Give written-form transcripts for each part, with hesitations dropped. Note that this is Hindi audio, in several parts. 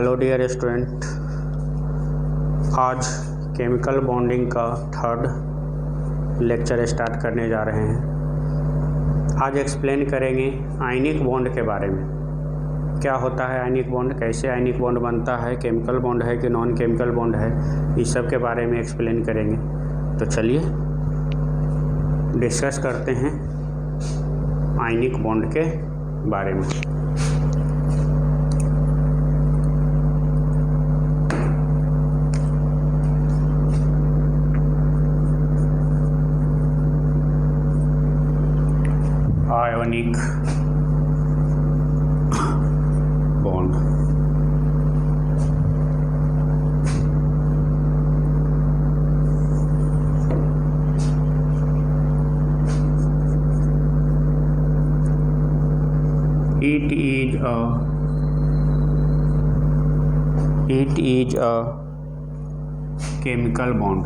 हेलो डियर स्टूडेंट, आज केमिकल बॉन्डिंग का थर्ड लेक्चर स्टार्ट करने जा रहे हैं। आज एक्सप्लेन करेंगे आयनिक बॉन्ड के बारे में। क्या होता है आयनिक बॉन्ड, कैसे आयनिक बॉन्ड बनता है, केमिकल बॉन्ड है कि नॉन केमिकल बॉन्ड है, इस सब के बारे में एक्सप्लेन करेंगे। तो चलिए डिस्कस करते हैं आयनिक बॉन्ड के बारे में। Ionic bond it is a chemical bond.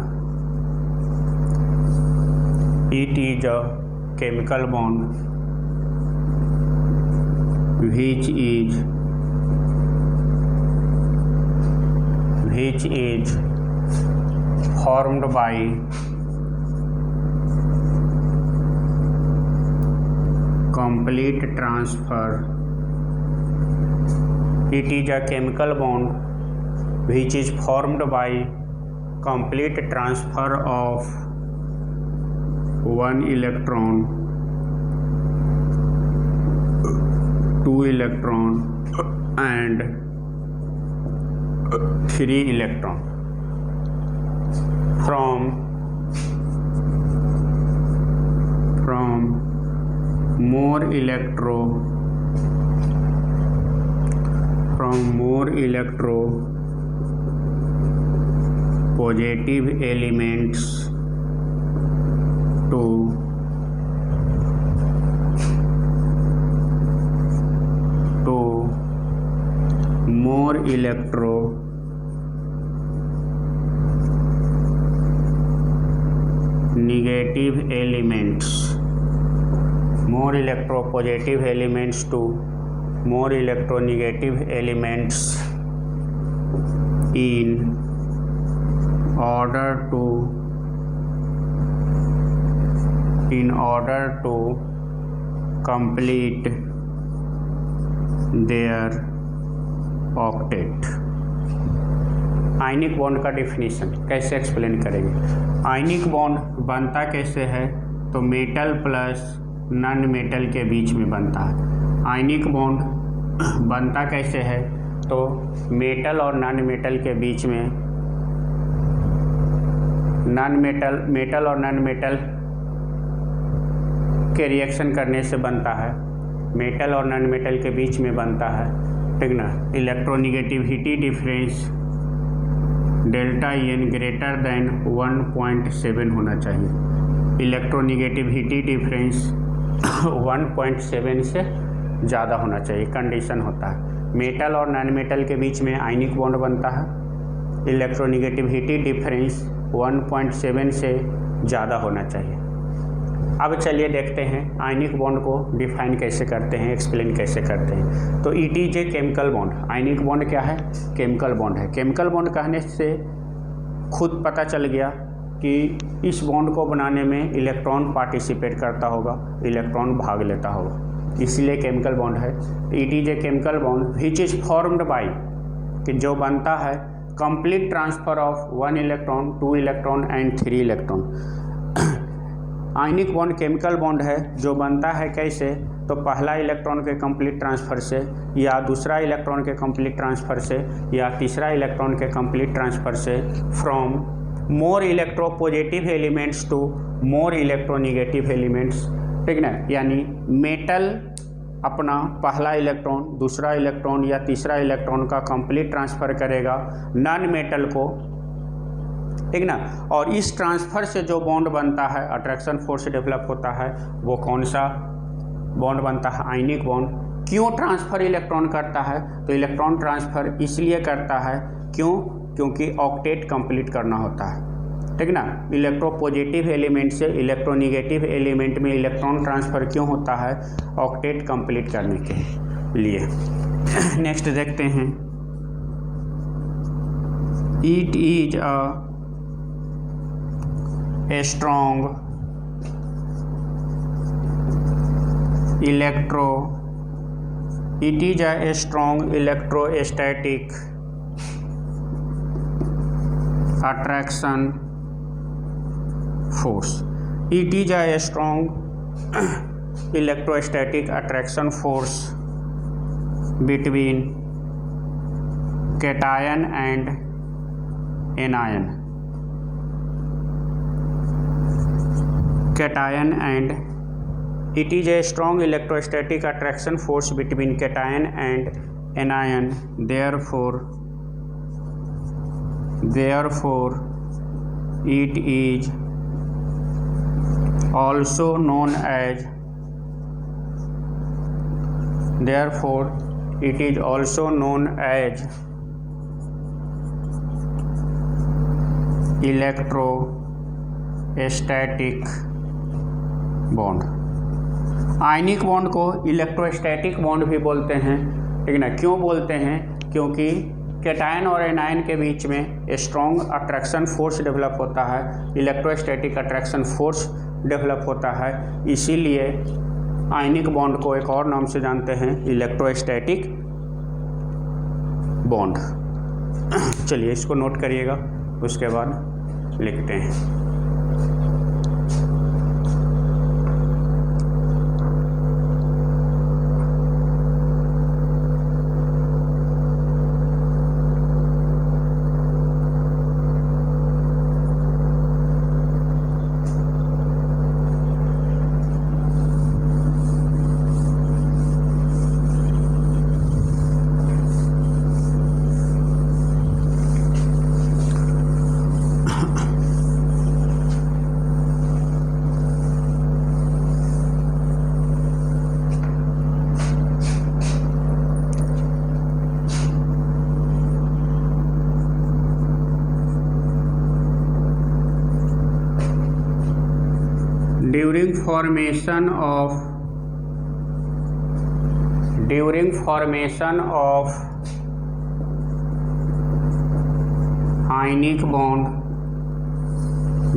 It is a chemical bond which is formed by complete transfer. It is a chemical bond which is formed by complete transfer of one electron, two electron and three electron from more electro positive elements to more electro negative elements, more electropositive elements to more electronegative elements in order to complete their octet. Ionic bond का डेफिनेशन कैसे एक्सप्लेन करेंगे। आयनिक बॉन्ड बनता कैसे है, तो मेटल प्लस नॉन मेटल के बीच में बनता है। आयनिक बॉन्ड बनता कैसे है, तो मेटल और नॉन मेटल के बीच में मेटल और नॉन मेटल के रिएक्शन करने से बनता है। मेटल और नॉन मेटल के बीच में बनता है, ठीक ना। Electronegativity difference delta EN greater than 1.7 होना चाहिए। इलेक्ट्रोनिगेटिविटी डिफरेंस 1.7 से ज़्यादा होना चाहिए, कंडीशन होता है। मेटल और नॉन मेटल के बीच में आयनिक बॉन्ड बनता है, इलेक्ट्रोनिगेटिविटी डिफरेंस 1.7 से ज़्यादा होना चाहिए। अब चलिए देखते हैं आयनिक बॉन्ड को डिफाइन कैसे करते हैं, एक्सप्लेन कैसे करते हैं। तो it is a chemical bond. Ionic bond क्या है, केमिकल बॉन्ड है। केमिकल बॉन्ड कहने से खुद पता चल गया कि इस बॉन्ड को बनाने में इलेक्ट्रॉन पार्टिसिपेट करता होगा, इलेक्ट्रॉन भाग लेता होगा, इसलिए केमिकल बॉन्ड है। It is a chemical bond which is formed by, कि जो बनता है complete transfer of 1 electron, 2 electron and 3 electron. Ionic bond chemical bond है जो बनता है कैसे, तो पहला इलेक्ट्रॉन के कंप्लीट ट्रांसफ़र से, या दूसरा इलेक्ट्रॉन के कंप्लीट ट्रांसफ़र से, या तीसरा इलेक्ट्रॉन के कंप्लीट ट्रांसफ़र से, from more electropositive elements to more electronegative elements, ठीक ना। यानी मेटल अपना पहला इलेक्ट्रॉन, दूसरा इलेक्ट्रॉन या तीसरा इलेक्ट्रॉन का कंप्लीट ट्रांसफ़र करेगा नॉन मेटल को, ठीक ना। और इस ट्रांसफ़र से जो बॉन्ड बनता है, अट्रैक्शन फोर्स डेवलप होता है, वो कौन सा बॉन्ड बनता है, आयनिक बॉन्ड। क्यों ट्रांसफ़र इलेक्ट्रॉन करता है, तो इलेक्ट्रॉन ट्रांसफ़र इसलिए करता है क्योंकि ऑक्टेट कंप्लीट करना होता है, ठीक ना। इलेक्ट्रोपॉजिटिव एलिमेंट से इलेक्ट्रोनिगेटिव एलिमेंट में इलेक्ट्रॉन ट्रांसफ़र क्यों होता है, ऑक्टेट कंप्लीट करने के लिए। नेक्स्ट देखते हैं It is a strong electrostatic attraction force. It is a strong electrostatic attraction force between cation and anion. It is a strong electrostatic attraction force between cation and anion. Therefore, it is also known as electrostatic bond. Ionic bond को इलेक्ट्रोस्टैटिक बॉन्ड भी बोलते हैं, ठीक है ना। क्यों बोलते हैं? क्योंकि कैटायन और एनायन के बीच में स्ट्रॉन्ग अट्रैक्शन फोर्स डेवलप होता है, इलेक्ट्रोस्टैटिक अट्रैक्शन फोर्स डेवलप होता है, इसीलिए आयनिक बॉन्ड को एक और नाम से जानते हैं, इलेक्ट्रोस्टैटिक बॉन्ड। चलिए इसको नोट करिएगा, उसके बाद लिखते हैं।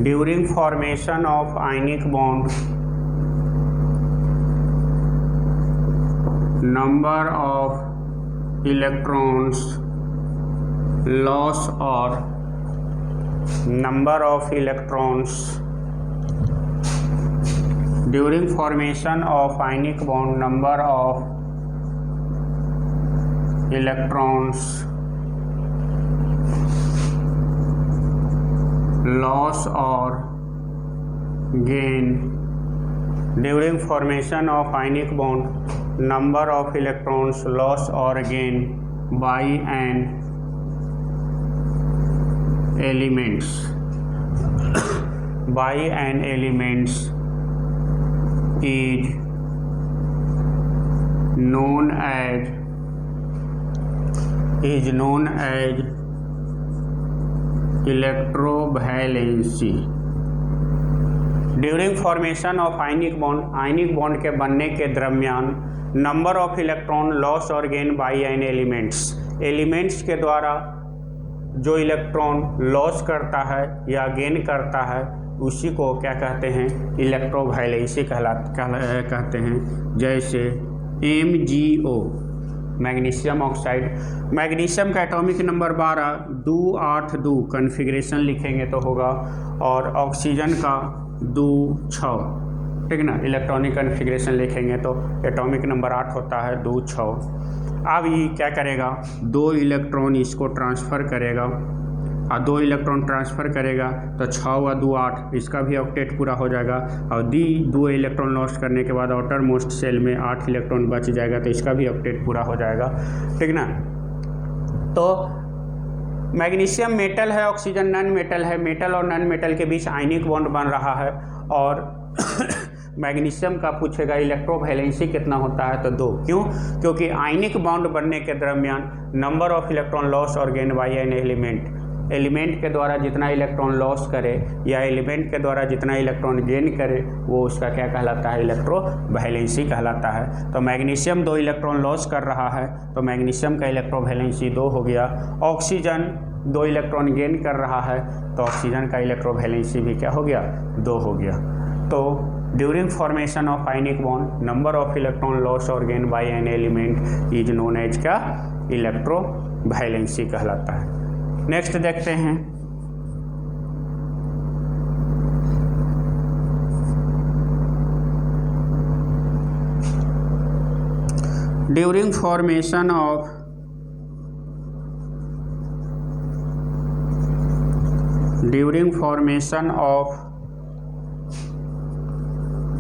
During formation of ionic bond, number of electrons loss or during formation of ionic bond, number of electrons loss or gain. During formation of ionic bond, number of electrons loss or gain by an elements is known as electrovalency. During formation of ionic bond के बनने के दरमियान नंबर ऑफ इलेक्ट्रॉन लॉस और गेन बाई एन एलिमेंट्स के द्वारा जो इलेक्ट्रॉन लॉस करता है या गेन करता है उसी को क्या कहते हैं? इलेक्ट्रोवायलेंसी कहते हैं। जैसे MgO मैग्नीशियम ऑक्साइड, मैग्नीशियम का एटॉमिक नंबर 12 282 कन्फिग्रेशन लिखेंगे तो होगा, और ऑक्सीजन का 2-6, ठीक ना। इलेक्ट्रॉनिक कन्फिग्रेशन लिखेंगे तो एटॉमिक नंबर 8 होता है 2-6। अब ये क्या करेगा? 2 इलेक्ट्रॉन इसको ट्रांसफ़र करेगा, और 2 इलेक्ट्रॉन ट्रांसफ़र करेगा तो 6 व 2 8, इसका भी ऑक्टेट पूरा हो जाएगा। और 2 इलेक्ट्रॉन लॉस करने के बाद आउटर मोस्ट सेल में 8 इलेक्ट्रॉन बच जाएगा, तो इसका भी ऑक्टेट पूरा हो जाएगा, ठीक ना। तो मैग्नीशियम मेटल है, ऑक्सीजन नॉन मेटल है। मेटल और नॉन मेटल के बीच आयनिक बॉन्ड बन रहा है, और मैग्नीशियम का पूछेगा इलेक्ट्रोवायलेंसी कितना होता है तो 2। क्यों? क्योंकि आयनिक बॉन्ड बनने के दरमियान नंबर ऑफ इलेक्ट्रॉन लॉस और गेन बाई एन एलिमेंट के द्वारा जितना इलेक्ट्रॉन लॉस करे या एलिमेंट के द्वारा जितना इलेक्ट्रॉन गेन करे वो उसका क्या कहलाता है? इलेक्ट्रोवायलेंसी कहलाता है। तो मैग्नीशियम 2 इलेक्ट्रॉन लॉस कर रहा है तो मैग्नीशियम का इलेक्ट्रोवायलेंसी 2 हो गया। ऑक्सीजन 2 इलेक्ट्रॉन गेन कर रहा है, तो ऑक्सीजन का इलेक्ट्रोवैलेंसी भी क्या हो गया, 2 हो गया। तो during formation of ionic bond number of electron loss और gain by an element is known as क्या, इलेक्ट्रोवैलेंसी कहलाता है। नेक्स्ट देखते हैं, during formation of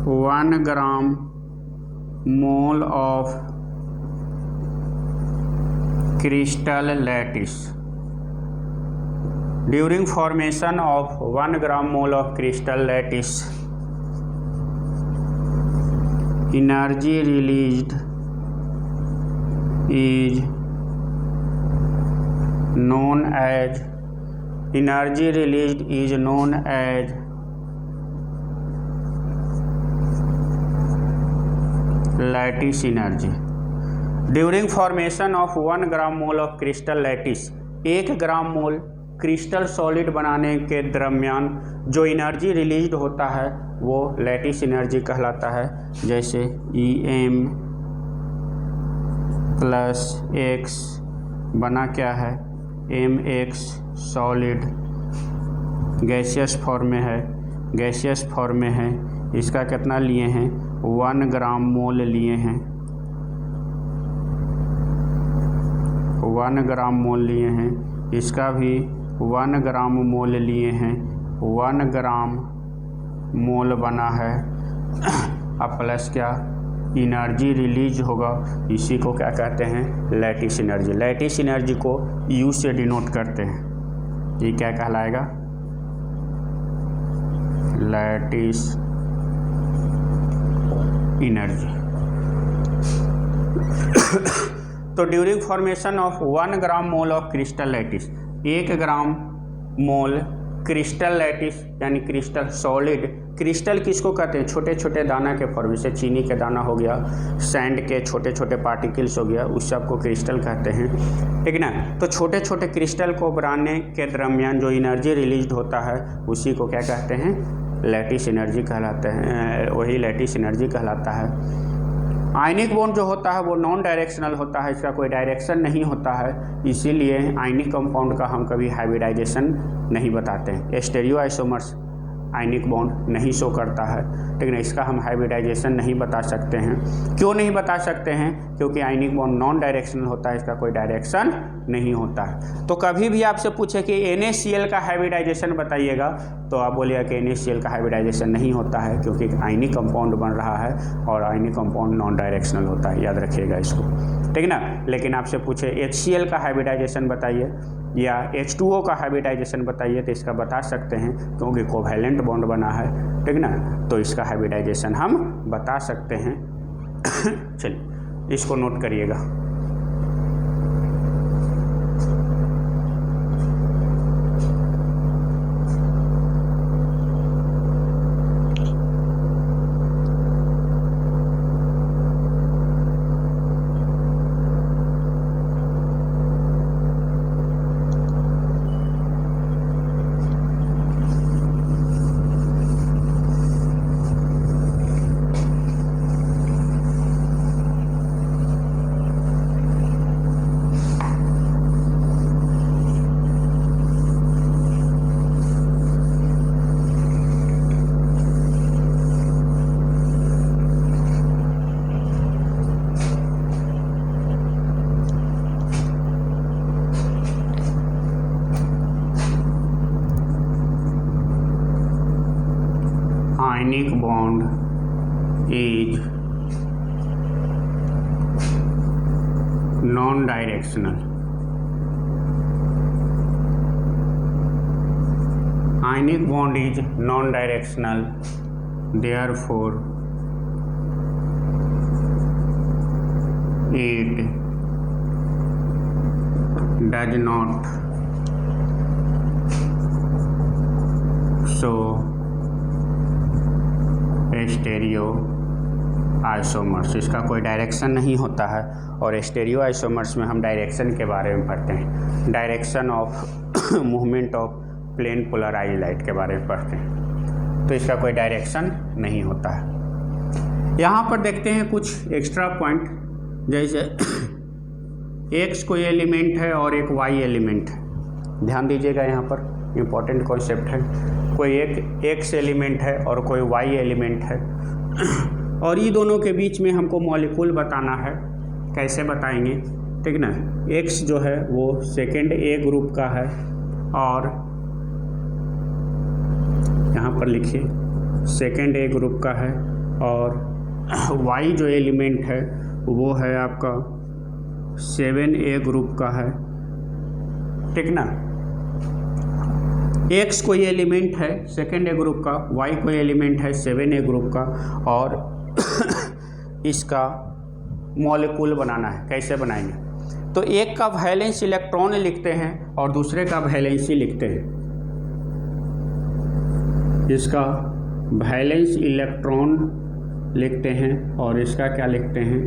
one gram mole of crystal lattice, during formation of 1 gram mole of crystal lattice, energy released is known as lattice energy। During formation of 1 gram mole of crystal lattice, 1 gram mole crystal solid बनाने के दरमियान जो एनर्जी रिलीज होता है वो लैटिस एनर्जी कहलाता है। जैसे EM प्लस एक्स बना क्या है, mx सॉलिड गैसियस फॉर्म में है, इसका कितना लिए हैं, 1 ग्राम मोल लिए हैं, 1 ग्राम मोल लिए हैं, इसका भी 1 ग्राम मोल लिए हैं, 1 ग्राम मोल बना है। अब प्लस क्या, एनर्जी रिलीज होगा, इसी को क्या कहते हैं, लैटिस एनर्जी। लैटिस एनर्जी को U से डिनोट करते हैं, ये क्या कहलाएगा, लैटिस एनर्जी। तो during formation of 1 gram mole of crystal lattice, 1 gram mole crystal lattice यानी क्रिस्टल सॉलिड, क्रिस्टल किसको कहते हैं, छोटे छोटे दाना के फॉर्म, जैसे चीनी के दाना हो गया, सैंड के छोटे छोटे पार्टिकल्स हो गया, उस सबको क्रिस्टल कहते हैं, ठीक ना। तो छोटे छोटे क्रिस्टल को बनाने के दरमियान जो एनर्जी रिलीज होता है उसी को क्या कहते हैं, लैटिस एनर्जी कहलाते हैं, वही लैटिस एनर्जी कहलाता है। आयनिक बॉन्ड जो होता है वो नॉन डायरेक्शनल होता है, इसका कोई डायरेक्शन नहीं होता है, इसीलिए आयनिक कंपाउंड का हम कभी हाइब्रिडाइजेशन नहीं बताते हैं। स्टेरियो आइसोमर्स आयनिक बॉन्ड नहीं शो करता है, ठीक है, इसका हम हाइब्रिडाइजेशन नहीं बता सकते हैं। क्यों नहीं बता सकते हैं, क्योंकि आयनिक बॉन्ड नॉन डायरेक्शनल होता है, इसका कोई डायरेक्शन नहीं होता है। तो कभी भी आपसे पूछे कि NaCl का हाइब्रिडाइजेशन बताइएगा, तो आप बोलिएगा कि NaCl का हाइब्रिडाइजेशन नहीं होता है, क्योंकि आयनिक कंपाउंड बन रहा है और आयनिक कंपाउंड नॉन डायरेक्शनल होता है, याद रखिएगा इसको, ठीक ना। लेकिन आपसे पूछे HCl का हाइब्रिडाइजेशन बताइए या H2O का हाइब्रिडाइजेशन बताइए, तो इसका बता सकते हैं, क्योंकि कोवैलेंट बॉन्ड बना है, ठीक ना, तो इसका हाइब्रिडाइजेशन हम बता सकते हैं। चलिए इसको नोट करिएगा। Ionic bond is non-directional. Ionic bond is non-directional, therefore it does not show a stereo isomers, इसका कोई डायरेक्शन नहीं होता है। और स्टेरियो आइसोमर्स में हम डायरेक्शन के बारे में पढ़ते हैं, direction of movement of plane polarise light के बारे में पढ़ते हैं, तो इसका कोई डायरेक्शन नहीं होता है। यहाँ पर देखते हैं कुछ एक्स्ट्रा पॉइंट, जैसे एक्स कोई एलिमेंट है और एक वाई एलिमेंट है। ध्यान दीजिएगा, यहाँ पर इम्पोर्टेंट कॉन्सेप्ट है। कोई एक एक्स एलिमेंट है और कोई वाई एलिमेंट है और ये दोनों के बीच में हमको मॉलिक्यूल बताना है। कैसे बताएंगे, ठीक ना। एक्स जो है वो सेकेंड ए ग्रुप का है और यहाँ पर लिखिए सेकेंड ए ग्रुप का है, और वाई जो एलिमेंट है वो है आपका 7A ग्रुप का है, ठीक ना। एक्स कोई एलिमेंट है सेकेंड ए ग्रुप का, वाई कोई एलिमेंट है 7A ग्रुप का, और इसका मॉलिक्यूल बनाना है। कैसे बनाएंगे, तो एक का वैलेंस इलेक्ट्रॉन लिखते हैं और दूसरे का वैलेंसी लिखते हैं। इसका वैलेंस इलेक्ट्रॉन लिखते हैं और इसका क्या लिखते हैं,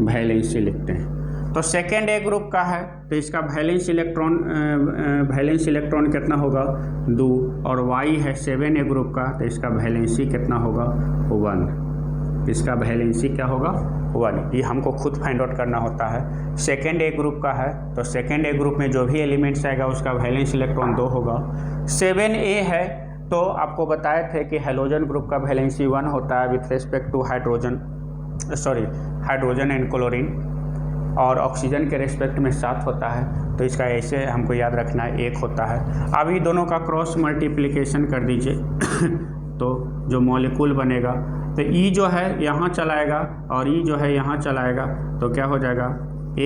वैलेंसी लिखते हैं। तो सेकेंड ए ग्रुप का है तो इसका वैलेंस इलेक्ट्रॉन कितना होगा 2, और वाई है 7A ग्रुप का तो इसका वैलेंसी कितना होगा 1। इसका वैलेंसी क्या होगा 1। ये हमको खुद फाइंड आउट करना होता है। सेकेंड ए ग्रुप का है तो सेकेंड ए ग्रुप में जो भी एलिमेंट्स आएगा उसका वैलेंस इलेक्ट्रॉन 2 होगा। 7A है तो आपको बताए थे कि हैलोजन ग्रुप का वैलेंसी 1 होता है with respect to hydrogen and chlorine, और ऑक्सीजन के रेस्पेक्ट में 7 होता है। तो इसका ऐसे हमको याद रखना है 1 होता है। अभी दोनों का क्रॉस मल्टीप्लिकेशन कर दीजिए तो जो मॉलिक्यूल बनेगा तो ई जो है यहाँ चलाएगा और ई जो है यहाँ चलाएगा तो क्या हो जाएगा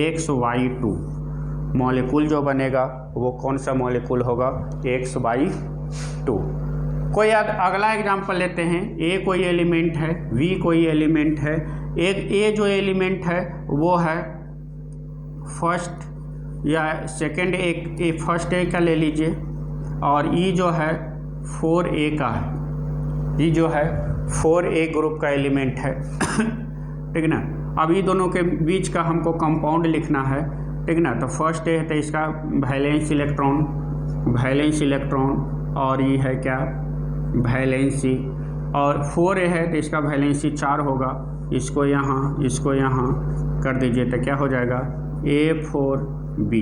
XY2। मॉलिक्यूल जो बनेगा वो कौन सा मॉलिक्यूल होगा XY2। कोई अगला एग्जांपल लेते हैं। ए कोई एलिमेंट है, वी कोई एलिमेंट है। एक ए जो एलिमेंट है वो है फर्स्ट या सेकंड ए, फर्स्ट ए का ले लीजिए, और ई जो है 4A का है। ई जो है 4A ग्रुप का एलिमेंट है ठीक ना। अब ये दोनों के बीच का हमको कंपाउंड लिखना है, ठीक ना। तो फर्स्ट ए है तो इसका वैलेंस इलेक्ट्रॉन और ये है क्या वैलेंसी, और 4A है तो इसका वैलेंसी 4 होगा। इसको यहाँ कर दीजिए तो क्या हो जाएगा A4B।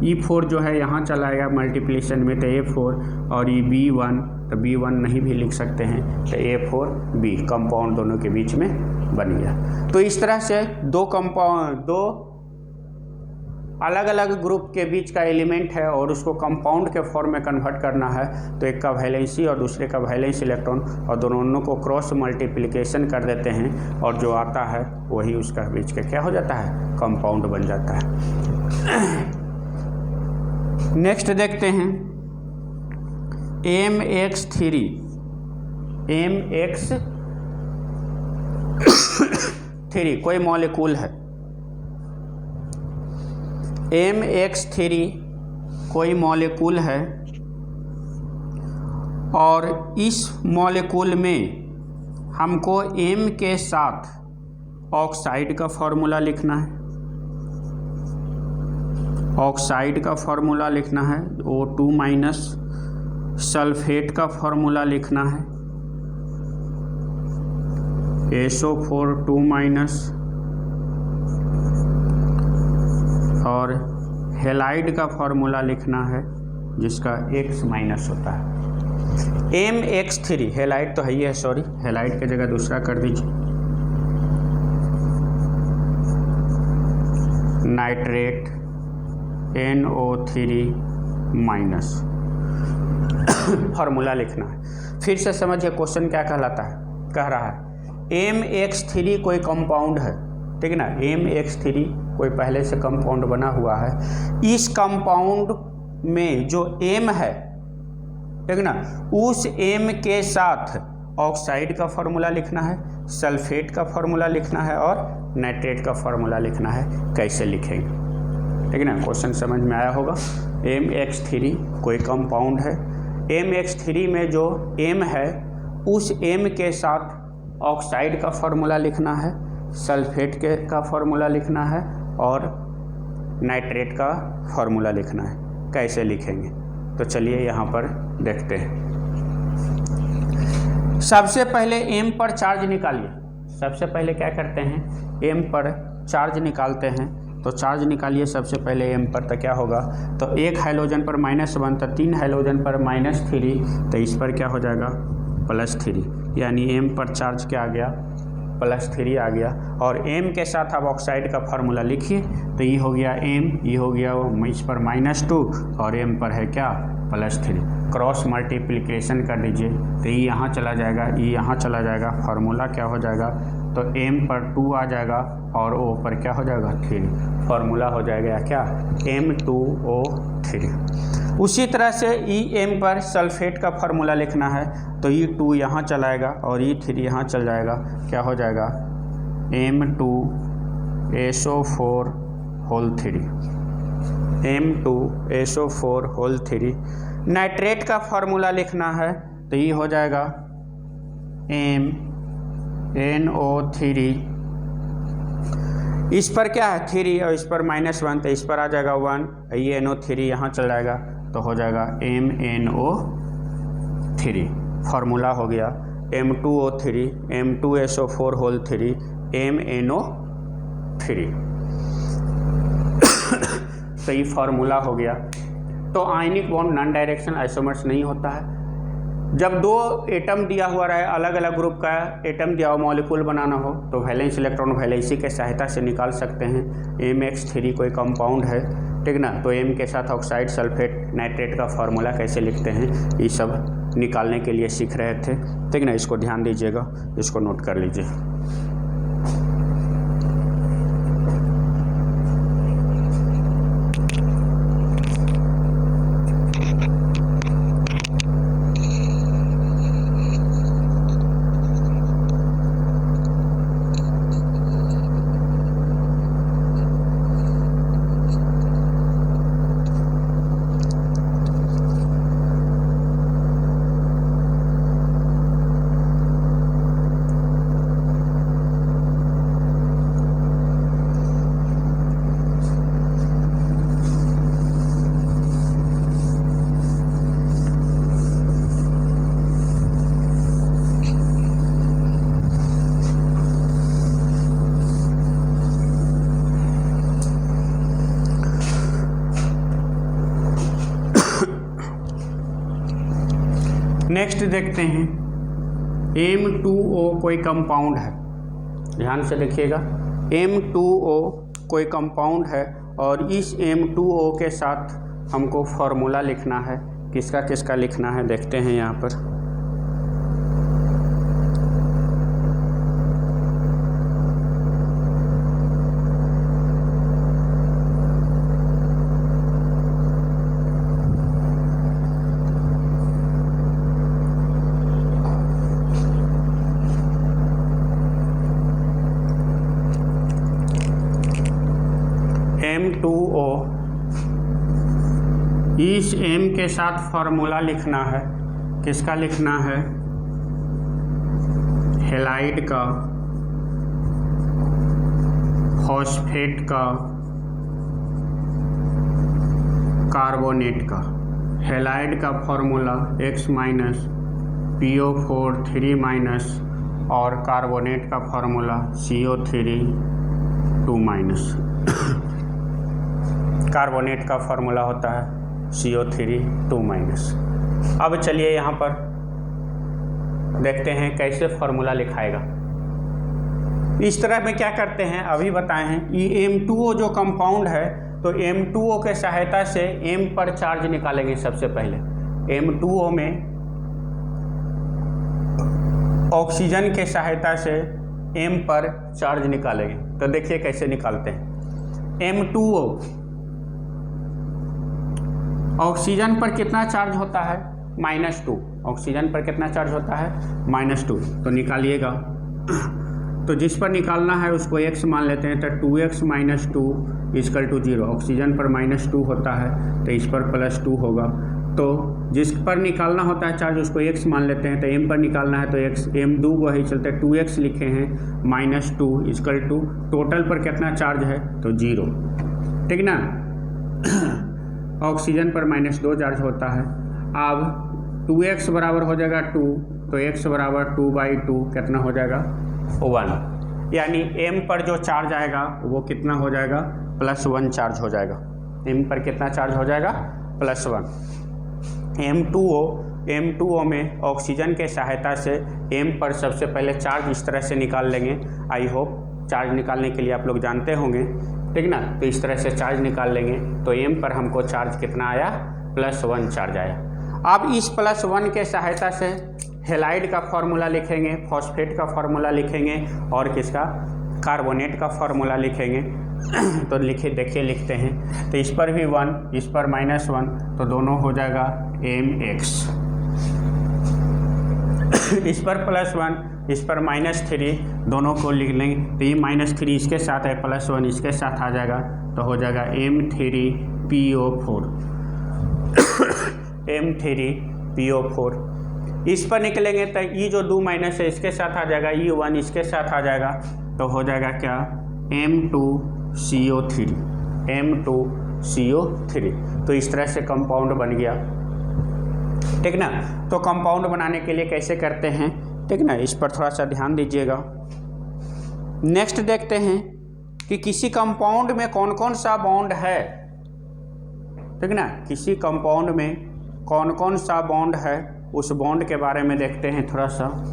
E4 जो है यहाँ चलाएगा मल्टीप्लिकेशन में तो A4, और ये B1 तो B1 नहीं भी लिख सकते हैं तो A4B कंपाउंड दोनों के बीच में बन गया। तो इस तरह से दो अलग अलग ग्रुप के बीच का एलिमेंट है और उसको कंपाउंड के फॉर्म में कन्वर्ट करना है। तो एक का वैलेंसी और दूसरे का वैलेंस इलेक्ट्रॉन, और दोनों को क्रॉस मल्टीप्लिकेशन कर देते हैं और जो आता है वही उसका बीच का क्या हो जाता है कंपाउंड बन जाता है। नेक्स्ट देखते हैं MX3 कोई मॉलिक्यूल है। MX3 कोई मॉलिक्यूल है और इस मॉलिक्यूल में हमको M के साथ ऑक्साइड का फॉर्मूला लिखना है। ऑक्साइड का फॉर्मूला लिखना है, O2- सल्फेट का फॉर्मूला लिखना है, SO4 और हेलाइड का फॉर्मूला लिखना है जिसका X- होता है। MX3 हेलाइड तो है ही है, सॉरी हेलाइड की जगह दूसरा कर दीजिए, नाइट्रेट NO3- फॉर्मूला लिखना है। फिर से समझिए क्वेश्चन क्या कहलाता है, कह रहा है MX3 कोई कंपाउंड है, ठीक है ना। MX3 कोई पहले से कंपाउंड बना हुआ है। इस कंपाउंड में जो M है, ठीक ना, उस M के साथ ऑक्साइड का फॉर्मूला लिखना है, सल्फेट का फॉर्मूला लिखना है और नाइट्रेट का फॉर्मूला लिखना है। कैसे लिखेंगे, ठीक है ना। क्वेश्चन समझ में आया होगा। MX3 कोई कंपाउंड है। MX3 में जो M है उस M के साथ ऑक्साइड का फॉर्मूला लिखना है, सल्फेट के का फॉर्मूला लिखना है और नाइट्रेट का फॉर्मूला लिखना है। कैसे लिखेंगे तो चलिए यहाँ पर देखते हैं। सबसे पहले m पर चार्ज निकालिए। सबसे पहले क्या करते हैं, m पर चार्ज निकालते हैं। तो चार्ज निकालिए सबसे पहले m पर, तो क्या होगा, तो एक हाइड्रोजन पर -1, तो 3 हाइड्रोजन पर -3, तो इस पर क्या हो जाएगा +3, यानी m पर चार्ज क्या आ गया +3 आ गया। और m के साथ आप ऑक्साइड का फार्मूला लिखिए, तो ये हो गया m, ये हो गया इस पर -2 और m पर है क्या +3। क्रॉस मल्टीप्लिकेशन कर दीजिए, तो ये यहाँ चला जाएगा, ये यहाँ चला जाएगा, फार्मूला क्या हो जाएगा, तो m पर 2 आ जाएगा और o पर क्या हो जाएगा 3, फार्मूला हो जाएगा क्या M2O3। उसी तरह से m पर सल्फेट का फार्मूला लिखना है, तो E2 यहाँ चलाएगा और E3 यहाँ चल जाएगा, क्या हो जाएगा M2SO4 M2SO4 नाइट्रेट का फार्मूला लिखना है, तो ये हो जाएगा MnO3, इस पर क्या है 3 और इस पर -1, तो इस पर आ जाएगा 1, ये NO3 यहाँ चल जाएगा, तो हो जाएगा MnO3, फार्मूला हो गया M2O3 M2SO4 MnO3। तो ये फार्मूला हो गया। तो ionic bond non directional isomers नहीं होता है। जब 2 एटम दिया हुआ रहे, अलग अलग ग्रुप का एटम दिया हुआ मॉलिक्यूल बनाना हो, तो वैलेंस इलेक्ट्रॉन वैलेंसी के सहायता से निकाल सकते हैं। MX3 कोई कंपाउंड है, ठीक ना, तो M के साथ ऑक्साइड सल्फेट नाइट्रेट का फार्मूला कैसे लिखते हैं, ये सब निकालने के लिए सीख रहे थे, ठीक ना। इसको ध्यान दीजिएगा, इसको नोट कर लीजिए। नेक्स्ट देखते हैं, M2O कोई कंपाउंड है, ध्यान से देखिएगा। M2O कोई कंपाउंड है और इस M2O के साथ हमको फॉर्मूला लिखना है। किसका किसका लिखना है देखते हैं यहाँ पर। M2O, इस M के साथ फार्मूला लिखना है। किसका लिखना है, हैलाइड का, फॉस्फेट का, कार्बोनेट का। हैलाइड का फार्मूला X- PO4 3- और कार्बोनेट का फार्मूला CO3 2-। कार्बोनेट का फार्मूला होता है CO3 2-। अब चलिए यहाँ पर देखते हैं कैसे फार्मूला लिखाएगा। इस तरह में क्या करते हैं अभी बताए हैं। ये M2O जो कंपाउंड है, तो M2O के सहायता से M पर चार्ज निकालेंगे। सबसे पहले M2O में ऑक्सीजन के सहायता से M पर चार्ज निकालेंगे। तो देखिए कैसे निकालते हैं। M2O ऑक्सीजन पर कितना चार्ज होता है, -2। ऑक्सीजन पर कितना चार्ज होता है, -2। तो निकालिएगा। तो जिस पर निकालना है उसको x मान लेते हैं, तो 2x - 2 = 0। ऑक्सीजन पर -2 होता है, तो इस पर +2 होगा। तो जिस पर निकालना होता है चार्ज उसको x मान लेते हैं, तो m पर निकालना है तो x, m दो वही चलते 2x लिखे हैं, -2 इक्वल टू टोटल पर कितना चार्ज है तो 0, ठीक ना। ऑक्सीजन पर -2 चार्ज होता है। अब 2x बराबर हो जाएगा 2, तो x बराबर 2/2 कितना हो जाएगा 1, यानी m पर जो चार्ज आएगा वो कितना हो जाएगा +1 चार्ज हो जाएगा। m पर कितना चार्ज हो जाएगा +1। M2O में ऑक्सीजन के सहायता से m पर सबसे पहले चार्ज इस तरह से निकाल लेंगे। आई होप चार्ज निकालने के लिए आप लोग जानते होंगे, ठीक ना। तो इस तरह से चार्ज निकाल लेंगे तो m पर हमको चार्ज कितना आया +1 चार्ज आया। अब इस +1 के सहायता से हेलाइड का फॉर्मूला लिखेंगे, फॉस्फेट का फॉर्मूला लिखेंगे और किसका कार्बोनेट का फॉर्मूला लिखेंगे। तो देखिए लिखते हैं, तो इस पर भी 1, इस पर -1, तो दोनों हो जाएगा mx। इस पर +1, इस पर -3, दोनों को लिख लेंगे, तो ये -3 इसके साथ है, +1 इसके साथ आ जाएगा, तो हो जाएगा M3PO4। M3PO4 इस पर निकलेंगे तो ये जो 2 माइनस है इसके साथ आ जाएगा, ये 1 इसके साथ आ जाएगा, तो हो जाएगा क्या M2CO3, M2CO3। तो इस तरह से कंपाउंड बन गया, ठीक ना। तो कंपाउंड बनाने के लिए कैसे करते हैं, ठीक ना, इस पर थोड़ा सा ध्यान दीजिएगा। नेक्स्ट देखते हैं कि किसी कंपाउंड में कौन कौन सा बॉन्ड है, ठीक ना। किसी कंपाउंड में कौन कौन सा बॉन्ड है उस बॉन्ड के बारे में देखते हैं थोड़ा सा।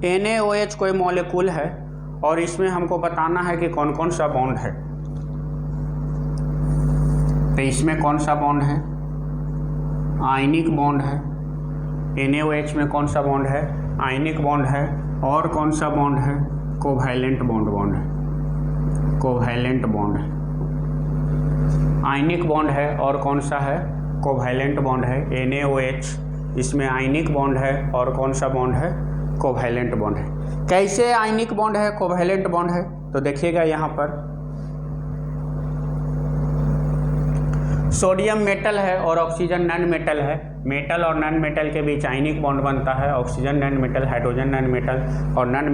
NaOH कोई मॉलिक्यूल है और इसमें हमको बताना है कि कौन कौन सा बॉन्ड है। तो इसमें कौन सा बॉन्ड है, आयनिक बॉन्ड है। NaOH में कौन सा बॉन्ड है, आयनिक बॉन्ड है। और कौन सा बॉन्ड है, कोवैलेंट बॉन्ड है, कोवैलेंट बॉन्ड है। आयनिक बॉन्ड है और कौन सा है, कोवैलेंट बॉन्ड है। NaOH इसमें आयनिक बॉन्ड है और कौन सा बॉन्ड है, कोवैलेंट बॉन्ड है। कैसे आयनिक बॉन्ड है, कोवैलेंट बॉन्ड है, तो देखिएगा यहाँ पर सोडियम मेटल है और ऑक्सीजन नॉन मेटल है। मेटल और नॉन मेटल के बीच आयनिक बॉन्ड बनता है, oxygen non metal, hydrogen non metal, और नॉन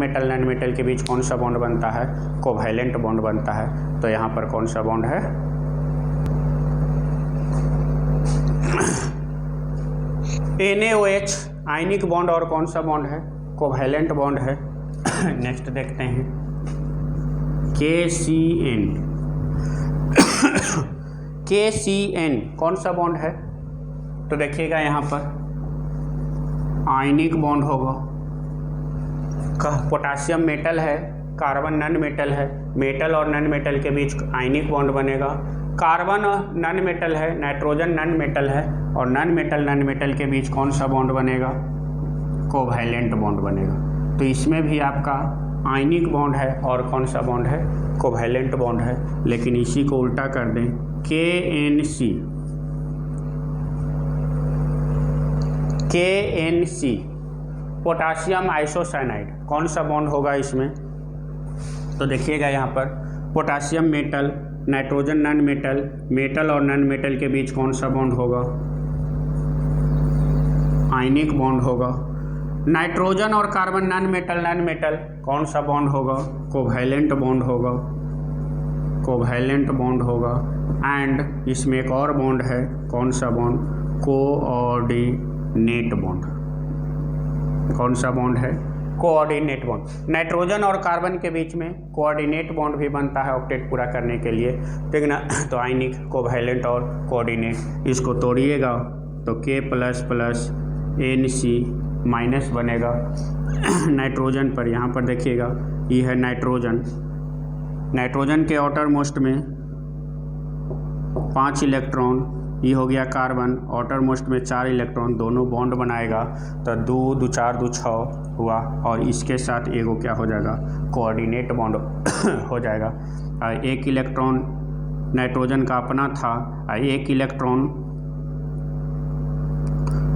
मेटल के बीच कौन सा बॉन्ड बनता है, कोवैलेंट बॉन्ड बनता है। तो यहाँ पर कौन सा बॉन्ड है, NaOH आयनिक बॉन्ड और कौन सा बॉन्ड है, कोवैलेंट बॉन्ड है। नेक्स्ट देखते हैं KCN। KCN कौन सा बॉन्ड है, तो देखिएगा यहाँ पर आयनिक बॉन्ड होगा। पोटासियम मेटल है, कार्बन नॉन मेटल है। मेटल और नॉन मेटल के बीच आयनिक बॉन्ड बनेगा। कार्बन नॉन मेटल है, नाइट्रोजन नॉन मेटल है, और नॉन मेटल के बीच कौन सा बॉन्ड बनेगा, कोवैलेंट बॉन्ड बनेगा। तो इसमें भी आपका आयनिक बॉन्ड है और कौन सा बॉन्ड है, कोवैलेंट बॉन्ड है। लेकिन इसी को उल्टा कर दें, KNC पोटासियम आइसोसाइनाइड, कौन सा बॉन्ड होगा इसमें, तो देखिएगा यहाँ पर potassium metal, nitrogen non metal, metal और नॉन मेटल के बीच कौन सा बॉन्ड होगा, आयनिक बॉन्ड होगा। नाइट्रोजन और कार्बन नॉन मेटल कौन सा बॉन्ड होगा, कोवैलेंट बॉन्ड होगा, कोवैलेंट बॉन्ड होगा। एंड इसमें एक और बॉन्ड है, कौन सा बॉन्ड, कोऑर्डिनेट बॉन्ड। कौन सा बॉन्ड है, कोऑर्डिनेट बॉन्ड। नाइट्रोजन और कार्बन के बीच में कोऑर्डिनेट बॉन्ड भी बनता है ऑक्टेट पूरा करने के लिए, ठीक ना। तो आयनिक, कोवैलेंट और कोऑर्डिनेट, इसको तोड़िएगा तो K++NC माइनस बनेगा नाइट्रोजन पर। यहाँ पर देखिएगा ये है नाइट्रोजन। नाइट्रोजन के आउटर मोस्ट में 5 इलेक्ट्रॉन ये हो गया कार्बन, आउटर मोस्ट में 4 इलेक्ट्रॉन, दोनों बॉन्ड बनाएगा तो 2 2 4 2 6 हुआ, और इसके साथ एगो क्या हो जाएगा, कोऑर्डिनेट बॉन्ड हो जाएगा। एक इलेक्ट्रॉन नाइट्रोजन का अपना था, एक इलेक्ट्रॉन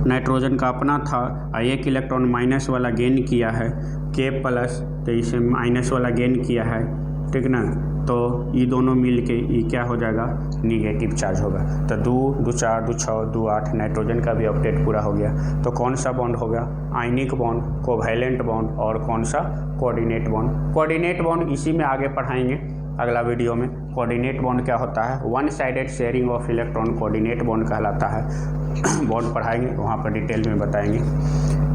नाइट्रोजन का अपना था, एक इलेक्ट्रॉन माइनस वाला गेन किया है K प्लस, तो इसे माइनस वाला गेन किया है, ठीक ना, तो ये दोनों मिल के ये क्या हो जाएगा, निगेटिव चार्ज होगा। तो 2 2 4 2 6 2 8 नाइट्रोजन का भी ऑक्टेट पूरा हो गया। तो कौन सा बॉन्ड होगा, आयनिक बॉन्ड, कोवैलेंट बॉन्ड, और कौन सा, कोऑर्डिनेट बॉन्ड। कोऑर्डिनेट बॉन्ड इसी में आगे पढ़ाएंगे अगला वीडियो में। कोऑर्डिनेट बॉन्ड क्या होता है, one sided sharing of electron coordinate bond कहलाता है। बॉन्ड पढ़ाएंगे वहाँ पर डिटेल में बताएंगे।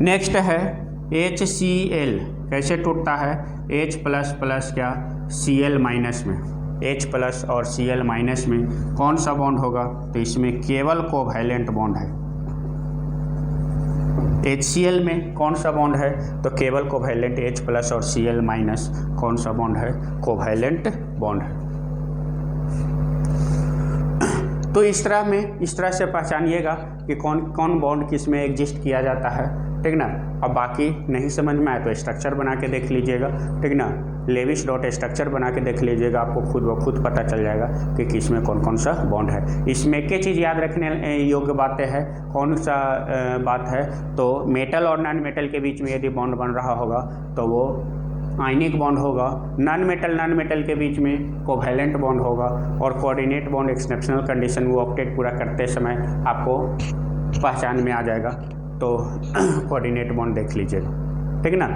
नेक्स्ट है HCl, कैसे टूटता है, H प्लस प्लस क्या, Cl माइनस में, H प्लस और Cl माइनस में कौन सा बॉन्ड होगा, तो इसमें केवल कोवैलेंट बॉन्ड है। HCl में कौन सा बॉन्ड है, तो केवल कोवैलेंट, H प्लस और Cl माइनस कौन सा बॉन्ड है, कोवैलेंट बॉन्ड है। तो इस तरह से पहचानिएगा कि कौन कौन बॉन्ड किस में एग्जिस्ट किया जाता है, ठीक ना। अब बाकी नहीं समझ में आए तो स्ट्रक्चर बना के देख लीजिएगा, ठीक ना, लेविस डॉट स्ट्रक्चर बना के देख लीजिएगा, आपको खुद ब खुद पता चल जाएगा कि किस में कौन कौन सा बॉन्ड है। इसमें क्या चीज़ याद रखने योग्य बातें हैं, कौन सा बात है, तो मेटल और नॉन मेटल के बीच में यदि बॉन्ड बन रहा होगा तो वो आयनिक बॉन्ड होगा, नॉन मेटल के बीच में कोवैलेंट बॉन्ड होगा, और कोऑर्डिनेट बॉन्ड एक्सेप्शनल कंडीशन वो ऑक्टेट पूरा करते समय आपको पहचान में आ जाएगा। तो कोऑर्डिनेट बॉन्ड देख लीजिएगा, ठीक ना।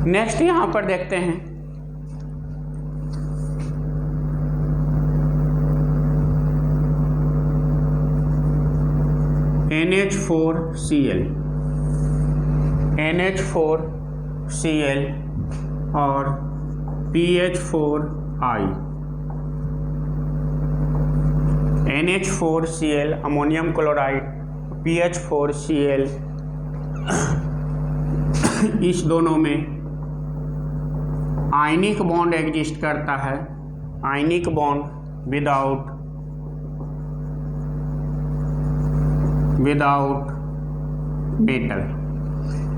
नेक्स्ट यहाँ पर देखते हैं NH4Cl, NH4Cl और PH4I। NH4Cl ammonium chloride, PH4Cl इस दोनों में आयनिक बॉन्ड एग्जिस्ट करता है, आयनिक बॉन्ड विदाउट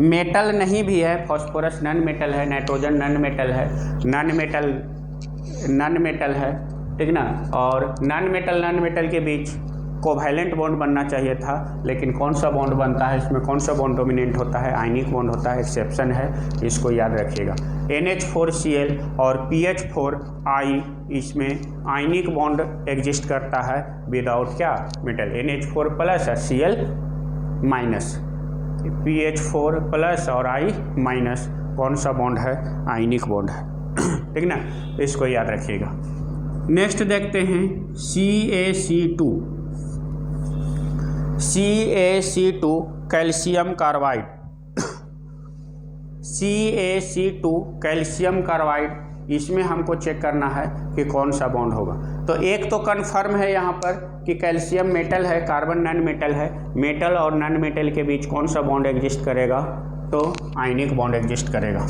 मेटल नहीं भी है, फास्फोरस नॉन मेटल है, नाइट्रोजन नॉन मेटल है, नॉन मेटल है, ठीक ना, और नॉन मेटल के बीच कोवैलेंट बॉन्ड बनना चाहिए था, लेकिन कौन सा बॉन्ड बनता है, इसमें कौन सा बॉन्ड डोमिनेंट होता है, आयनिक बॉन्ड होता है, एक्सेप्शन है, इसको याद रखिएगा। NH4Cl और PH4I इसमें आयनिक बॉन्ड एग्जिस्ट करता है विदाउट क्या, मेटल, NH4 प्लस और Cl माइनस, PH4 प्लस और I माइनस कौन सा बॉन्ड है, आयनिक बॉन्ड है, ठीक ना, इसको याद रखिएगा। नेक्स्ट देखते हैं CaC2 calcium carbide, CaC2 calcium carbide, इसमें हमको चेक करना है कि कौन सा बॉन्ड होगा। तो एक तो कन्फर्म है यहाँ पर कि कैल्शियम मेटल है, कार्बन नॉन मेटल है, मेटल और नॉन मेटल के बीच कौन सा बॉन्ड एग्जिस्ट करेगा, तो आयनिक बॉन्ड एग्जिस्ट करेगा।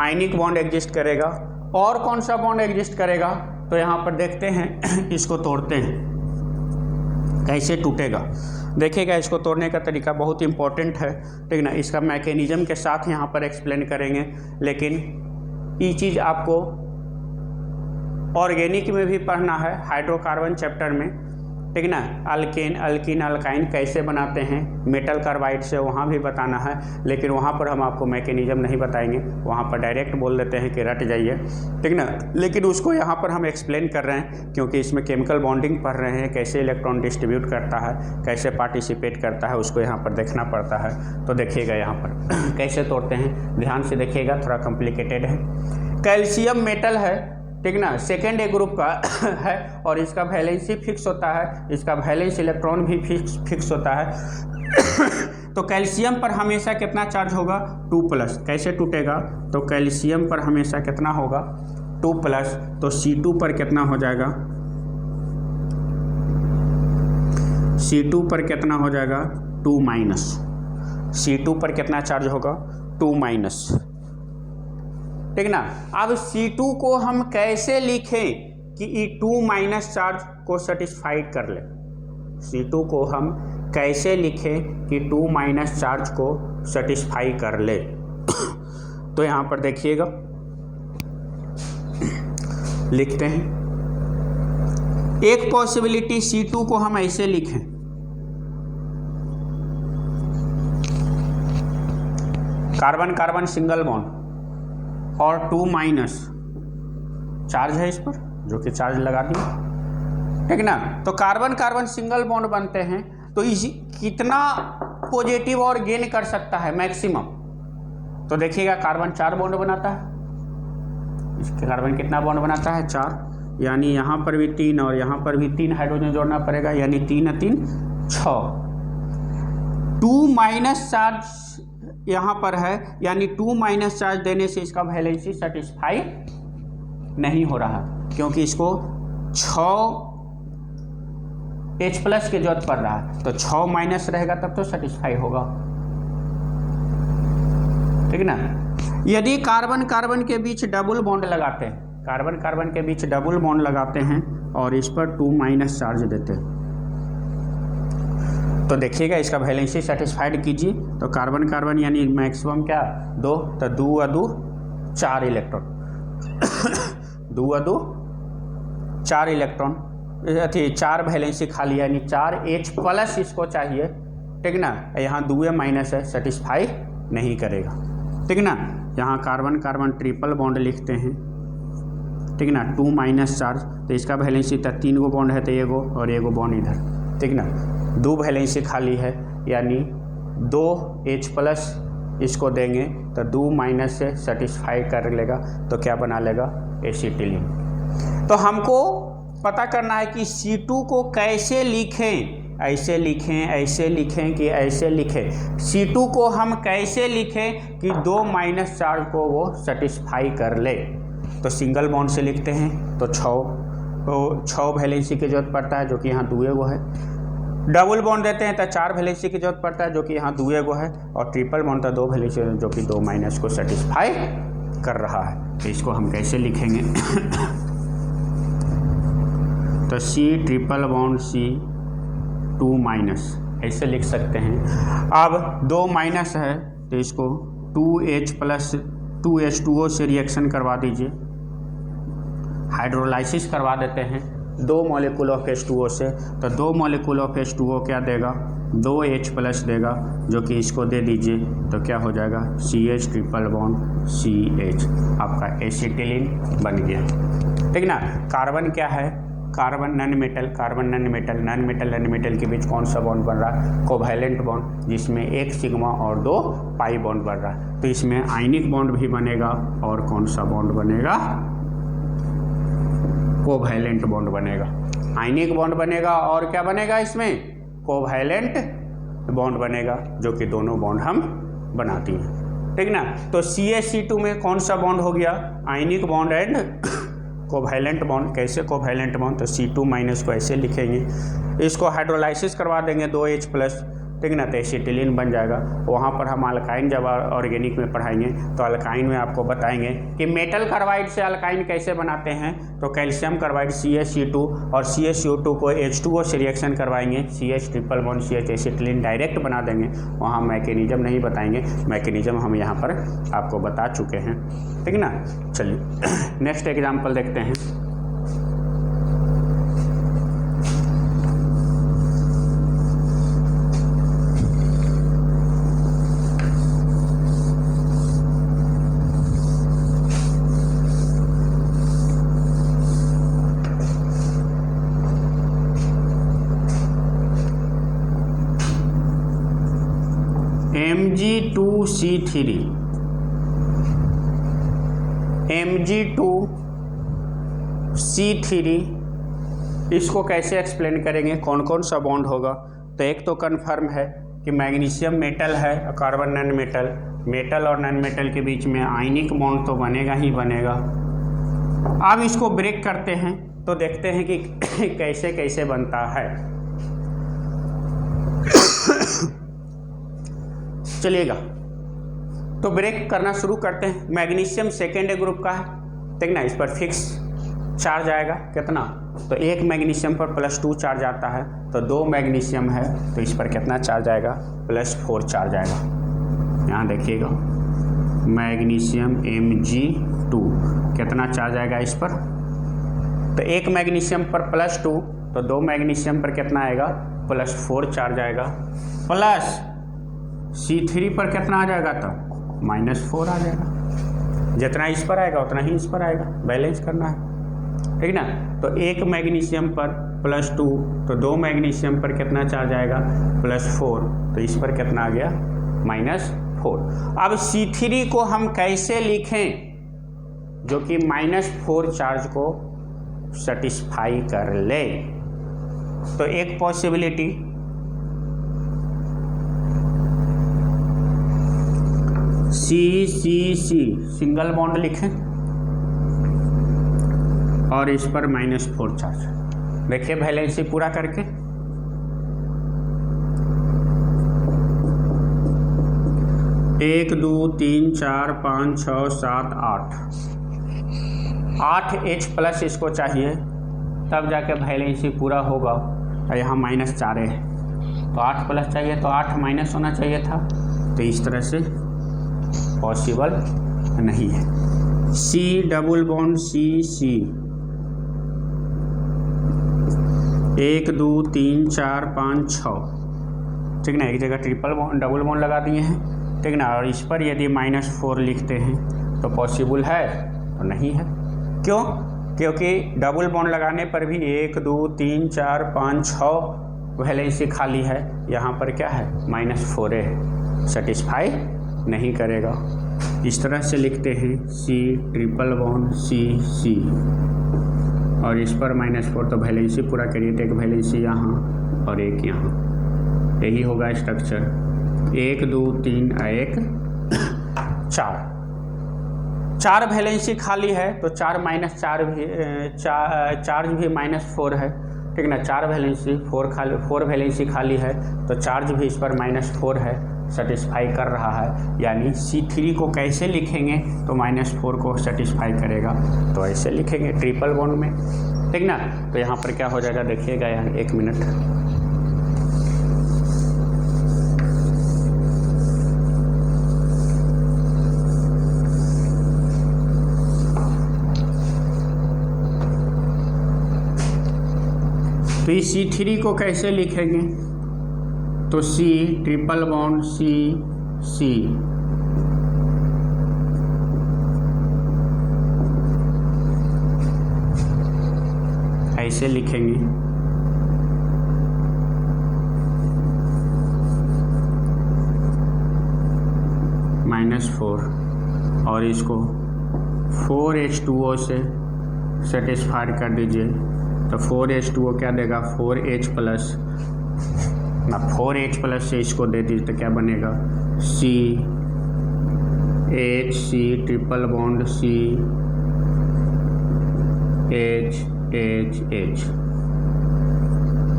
आयनिक बॉन्ड एग्जिस्ट करेगा। और कौन सा बॉन्ड एग्जिस्ट करेगा, तो यहाँ पर देखते हैं, इसको तोड़ते हैं कैसे टूटेगा। देखिएगा, इसको तोड़ने का तरीका बहुत इंपॉर्टेंट है, ठीक ना, इसका मैकेनिज्म के साथ यहाँ पर एक्सप्लेन करेंगे, लेकिन ये चीज़ आपको ऑर्गेनिक में भी पढ़ना है, हाइड्रोकार्बन चैप्टर में, ठीक ना, अल्केन अल्कीन अल्काइन कैसे बनाते हैं मेटल कार्बाइड से, वहाँ भी बताना है, लेकिन वहाँ पर हम आपको मैकेनिज्म नहीं बताएंगे, वहाँ पर डायरेक्ट बोल देते हैं कि रट जाइए, ठीक ना, लेकिन उसको यहाँ पर हम एक्सप्लेन कर रहे हैं क्योंकि इसमें केमिकल बॉन्डिंग पढ़ रहे हैं, कैसे इलेक्ट्रॉन डिस्ट्रीब्यूट करता है, कैसे पार्टिसिपेट करता है, उसको यहाँ पर देखना पड़ता है। तो देखिएगा यहाँ पर कैसे तोड़ते हैं, ध्यान से देखिएगा, थोड़ा कॉम्प्लिकेटेड है। कैल्शियम मेटल है, ठीक ना, सेकेंड ए ग्रुप का है, और इसका वैलेंसी फिक्स होता है, इसका वैलेंस इलेक्ट्रॉन भी फिक्स होता है। तो कैल्शियम पर हमेशा कितना चार्ज होगा 2+। कैसे टूटेगा, तो कैल्शियम पर हमेशा कितना होगा 2+, तो C2 पर कितना हो जाएगा, C2 पर कितना हो जाएगा 2-। C2 पर कितना चार्ज होगा 2-। ठीक ना। अब C2 को हम कैसे लिखें कि ये 2- चार्ज को सेटिस्फाइड कर ले। C2 को हम कैसे लिखें कि 2- चार्ज को सेटिस्फाई कर ले। तो यहाँ पर देखिएगा, लिखते हैं एक पॉसिबिलिटी C2 को हम ऐसे लिखें, कार्बन कार्बन सिंगल बॉन्ड और 2- चार्ज है इस पर, जो कि चार्ज लगा दिया, ठीक ना। तो कार्बन कार्बन सिंगल बॉन्ड बनते हैं, तो इस कितना पॉजिटिव और गेन कर सकता है मैक्सिमम। तो देखिएगा कार्बन 4 बॉन्ड बनाता है, इसके कार्बन कितना बॉन्ड बनाता है 4, यानी यहाँ पर भी 3 और यहाँ पर भी 3 हाइड्रोजन जोड़ना पड़ेगा, यानी 3 और 3 6। 2- चार्ज यहाँ पर है, यानी 2- चार्ज देने से इसका वैलेंसी सेटिस्फाई नहीं हो रहा, क्योंकि इसको 6 H+ की जरूरत पड़ रहा है। तो 6- रहेगा तब तो सेटिस्फाई होगा, ठीक ना। यदि कार्बन कार्बन के बीच डबल बॉन्ड लगाते हैं, कार्बन कार्बन के बीच डबल बॉन्ड लगाते हैं और इस पर 2- चार्ज देते हैं, तो देखिएगा इसका वैलेंसी सेटिस्फाइड कीजिए। तो कार्बन कार्बन यानी मैक्सिमम क्या 2, तो 2 और 2 4 इलेक्ट्रॉन 2 और 2 4 इलेक्ट्रॉन, 4 वैलेंसी खाली, यानी 4 H+ इसको चाहिए, ठीक ना। यहाँ 2- है, सेटिस्फाई नहीं करेगा, ठीक ना। यहाँ कार्बन कार्बन ट्रिपल बॉन्ड लिखते हैं, ठीक ना। 2- चार्ज, तो इसका वैलेंसी तो 3 गो बॉन्ड है, तो एगो और एगो बॉन्ड इधर, ठीक ना। 2 वैलेंसी खाली है, यानी 2 H+ इसको देंगे तो 2- से सेटिस्फाई कर लेगा, तो क्या बना लेगा एसिटिलीन। तो हमको पता करना है कि C2 को कैसे लिखें, ऐसे लिखें, ऐसे लिखें कि ऐसे लिखें। C2 को हम कैसे लिखें कि 2- चार्ज को वो सेटिस्फाई कर ले। तो सिंगल बॉन्ड से लिखते हैं, तो 6 वैलेंसी की जरूरत पड़ता है, जो कि यहाँ 2 गो है। डबल बॉन्ड देते हैं तो 4 वैलेंसी की जरूरत पड़ता है, जो कि यहाँ 2 गो है। और ट्रिपल बॉन्ड तो 2 वैलेंसी, जो कि 2- को सेटिस्फाई कर रहा है। तो इसको हम कैसे लिखेंगे तो C≡C2- ऐसे लिख सकते हैं। अब 2- है, तो इसको 2H+ 2H2O से रिएक्शन करवा दीजिए, हाइड्रोलाइसिस करवा देते हैं 2 मॉलिक्यूल ऑफ H2O से। तो 2 मॉलिक्यूल ऑफ H2O क्या देगा 2H+ देगा, जो कि इसको दे दीजिए, तो क्या हो जाएगा CH ट्रिपल बॉन्ड CH, आपका एसिटिलीन बन गया, ठीक ना। कार्बन क्या है, carbon non metal, carbon non metal, non metal के बीच कौन सा बॉन्ड बन रहा है कोवैलेंट बॉन्ड, जिसमें 1 सिग्मा और 2 पाई बॉन्ड बन रहा है। तो इसमें आयनिक बॉन्ड भी बनेगा और कौन सा बॉन्ड बनेगा कोवैलेंट बॉन्ड बनेगा। आयनिक बॉन्ड बनेगा और क्या बनेगा इसमें कोवैलेंट बॉन्ड बनेगा, जो कि दोनों बॉन्ड हम बनाती हैं, ठीक ना। तो CH2 में कौन सा बॉन्ड हो गया ionic bond and covalent bond. कैसे कोवैलेंट बॉन्ड, तो C2- को ऐसे लिखेंगे, इसको हाइड्रोलाइसिस करवा देंगे 2H+, ठीक ना, तो एसिटिलीन बन जाएगा। वहाँ पर हम अल्काइन जब ऑर्गेनिक में पढ़ाएंगे तो अल्काइन में आपको बताएंगे कि मेटल कार्बाइड से अल्काइन कैसे बनाते हैं। तो कैल्शियम कार्बाइड CH2 और CH2 को H2O से रिएक्शन करवाएंगे, CH triple bond CH acetylene direct बना देंगे। वहाँ मैकेनिज्म नहीं बताएंगे, मैकेनिज्म हम यहाँ पर आपको बता चुके हैं, ठीक ना। चलिए नेक्स्ट एग्जाम्पल देखते हैं। Mg2C3, Mg2C3 इसको कैसे एक्सप्लेन करेंगे, कौन कौन सा बॉन्ड होगा। तो एक तो कन्फर्म है कि मैग्नीशियम मेटल है, कार्बन नॉन मेटल, मेटल और नॉन मेटल के बीच में आयनिक बॉन्ड तो बनेगा ही बनेगा। अब इसको ब्रेक करते हैं तो देखते हैं कि कैसे कैसे बनता है। चलिएगा, तो ब्रेक करना शुरू करते हैं। मैग्नीशियम सेकेंड ग्रुप का है, ठीक ना, इस पर फिक्स चार्ज आएगा कितना, तो एक मैग्नीशियम पर +2 चार्ज आता है, तो 2 मैग्नीशियम है तो इस पर कितना चार्ज आएगा, +4 चार्ज आएगा। यहाँ देखिएगा मैग्नीशियम Mg2 कितना चार्ज आएगा इस पर, तो एक मैग्नीशियम पर +2 तो 2 मैग्नीशियम पर कितना आएगा, +4 चार्ज आएगा, प्लस C3 पर कितना आ जाएगा, तब -4 आ जाएगा। जितना इस पर आएगा उतना ही इस पर आएगा, बैलेंस करना है, ठीक ना। तो एक मैग्नीशियम पर +2 तो 2 मैग्नीशियम पर कितना चार्ज आएगा, +4, तो इस पर कितना आ गया, -4। अब C3 को हम कैसे लिखें जो कि -4 चार्ज को सेटिस्फाई कर ले, तो एक पॉसिबिलिटी CCC सिंगल बॉन्ड लिखें और इस पर -4 चार्ज। देखिए वैलेंसी पूरा करके, एक 2 3 4 5 6 7 8 H+ इसको चाहिए, तब जाके वैलेंसी पूरा होगा। और यहाँ -4 है तो 8+ चाहिए, तो 8 माइनस होना चाहिए था, तो इस तरह से पॉसिबल नहीं है। C डबल बॉन्ड C 1 2 3 4 5 6, ठीक ना, एक जगह ट्रिपल बॉन्ड डबल बॉन्ड लगा दिए हैं, ठीक ना, और इस पर यदि -4 लिखते हैं तो पॉसिबल है, तो नहीं है। क्यों? क्योंकि डबल बॉन्ड लगाने पर भी 1 2 3 4 5 6 वैलेंसी खाली है, यहाँ पर क्या है, -4 है, सेटिस्फाई नहीं करेगा। इस तरह से लिखते हैं C ट्रिपल बॉन्ड C और इस पर -4, तो वैलेंसी पूरा करिए, तो एक वैलेंसी यहाँ और एक यहाँ, यही होगा स्ट्रक्चर। 1 2 3 1 4 वैलेंसी खाली है, तो 4 - 4 भी चार्ज भी -4 है, ठीक ना, 4 वैलेंसी 4 वैलेंसी खाली है, तो चार्ज भी इस पर -4 है, सेटिस्फाई कर रहा है। यानी C3 को कैसे लिखेंगे तो -4 को सेटिस्फाई करेगा, तो ऐसे लिखेंगे ट्रिपल बॉन्ड में, ठीक ना। तो यहाँ पर क्या हो जाएगा, देखिएगा यहाँ 1 मिनट, तो इस C3 को कैसे लिखेंगे, तो C ट्रिपल बॉन्ड C ऐसे लिखेंगे, -4 और इसको 4H2O से सेटिस्फाई कर दीजिए, तो 4H2O क्या देगा, 4H+ ना, 4H+ से इसको दे दीजिए तो क्या बनेगा, C triple bond CH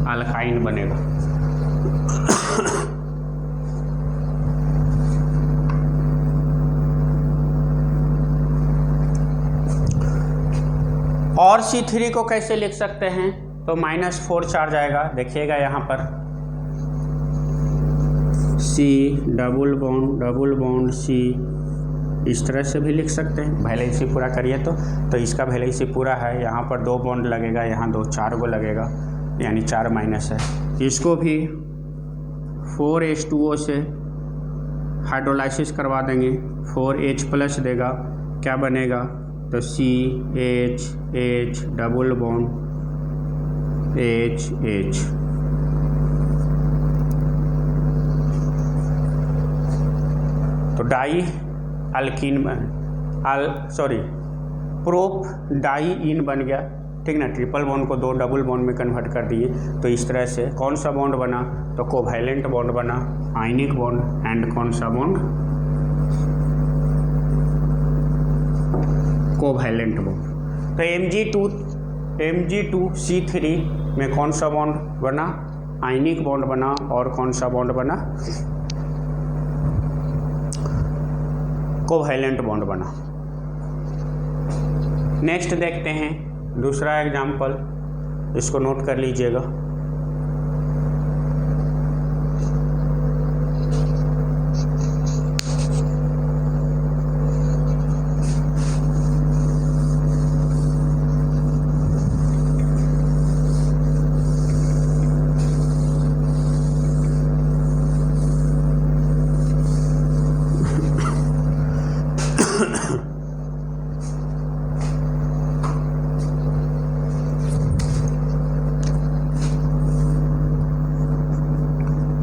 alkyne बनेगा। और C3 को कैसे लिख सकते हैं, तो -4 चार्ज आएगा, देखिएगा यहाँ पर C डबल बॉन्ड C, इस तरह से भी लिख सकते हैं। वैलेंसी पूरा करिए तो इसका वैलेंसी पूरा है, यहाँ पर 2 बॉन्ड लगेगा, यहाँ 2 4 को लगेगा, यानी 4 माइनस है। इसको भी 4H2O से हाइड्रोलाइसिस करवा देंगे, 4H+ देगा, क्या बनेगा, तो CH डबल बॉन्ड H तो डाई अल्कीन प्रोप डाई इन बन गया, ठीक ना, ट्रिपल बॉन्ड को 2 डबल बॉन्ड में कन्वर्ट कर दिए। तो इस तरह से कौन सा बॉन्ड बना, तो कोवैलेंट बॉन्ड बना, आयनिक बॉन्ड। एंड कौन सा बॉन्ड, कोवैलेंट बॉन्ड। तो Mg2C3 में कौन सा बॉन्ड बना, आयनिक बॉन्ड बना, और कौन सा बॉन्ड बना, कोवैलेंट बॉन्ड बना। नेक्स्ट देखते हैं दूसरा एग्जाम्पल, इसको नोट कर लीजिएगा।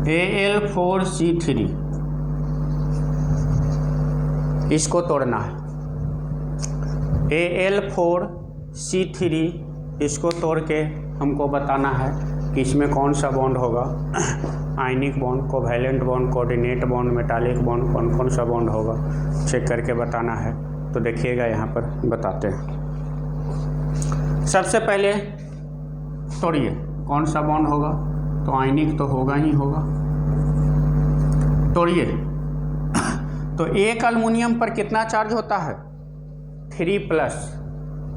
Al4C3 इसको तोड़ना है। Al4C3 इसको तोड़ के हमको बताना है कि इसमें कौन सा बॉन्ड होगा, ionic bond, covalent bond, coordinate bond, metallic bond, कौन कौन सा बॉन्ड होगा चेक करके बताना है। तो देखिएगा यहाँ पर बताते हैं। सबसे पहले तोड़िए, कौन सा बॉन्ड होगा, तो आयनिक तो होगा ही होगा। तोड़िए। तो एक अल्युमिनियम पर कितना चार्ज होता है, 3+।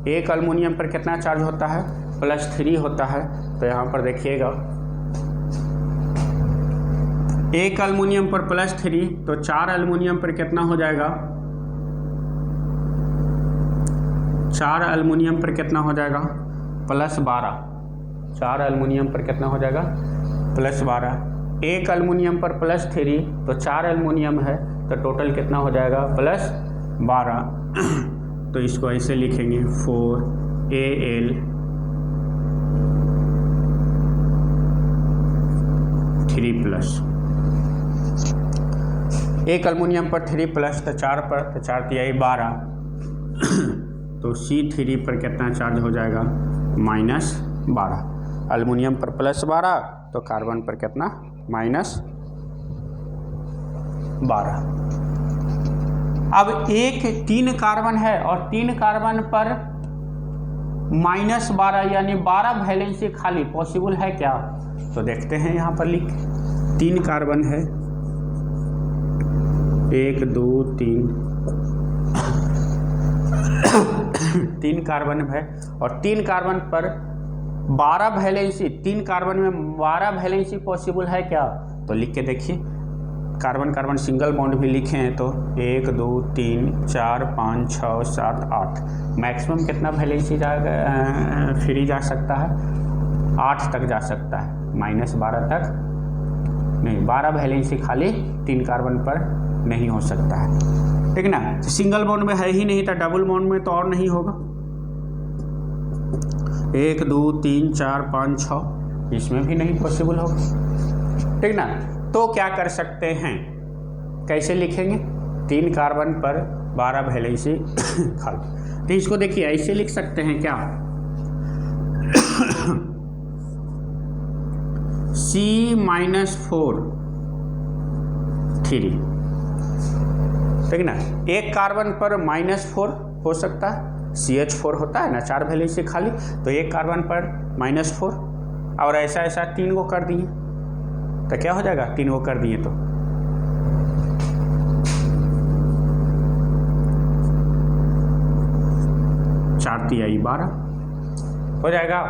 एक अल्युमिनियम पर कितना चार्ज होता है, +3 होता है। तो यहाँ पर देखिएगा, एक अल्युमिनियम पर +3, तो 4 अल्युमिनियम पर कितना हो जाएगा, 4 अल्युमिनियम पर कितना हो जाएगा, +12। 4 अल्युमिनियम पर कितना हो जाएगा, +12। एक अल्युमिनियम पर +3, तो 4 अल्युमिनियम है, तो टोटल कितना हो जाएगा, +12। तो इसको ऐसे लिखेंगे 4Al3+। एक अल्युमिनियम पर 3+, तो 4 पर, तो 4 तिहाई 12। तो C3 पर कितना चार्ज हो जाएगा, -12। अल्युमिनियम पर +12, तो कार्बन पर कितना, -12। अब एक 3 कार्बन है और 3 कार्बन पर -12 यानी 12 वैलेंसी खाली पॉसिबल है क्या, तो देखते हैं यहाँ पर लिख। 3 कार्बन है, 1 2 3 3 कार्बन है और 3 कार्बन पर 12 वैलेंसी, 3 कार्बन में 12 वैलेंसी पॉसिबल है क्या, तो लिख के देखिए। कार्बन कार्बन सिंगल बॉन्ड भी लिखे हैं, तो 1 2 3 4 5 6 7 8, मैक्सिमम कितना वैलेंसी जाएगा, फ्री जा सकता है, 8 तक जा सकता है, -12 तक नहीं, 12 वैलेंसी खाली 3 कार्बन पर नहीं हो सकता है, ठीक ना। तो सिंगल बॉन्ड में है ही नहीं, तो डबल बॉन्ड में तो और नहीं होगा। 1 2 3 4 5 6 इसमें भी नहीं पॉसिबल होगा, ठीक ना। तो क्या कर सकते हैं, कैसे लिखेंगे, 3 कार्बन पर 12 वैलेंसी खाली। तो इसको देखिए ऐसे लिख सकते हैं क्या, C-4 3, ठीक ना। एक कार्बन पर -4 हो सकता है, CH4 होता है ना, 4 वैलेंसी खाली, तो एक कार्बन पर -4 और ऐसा ऐसा 3 को कर दिए, तो क्या हो जाएगा, 3 को कर दिए तो 4 तिहाई 12 हो जाएगा।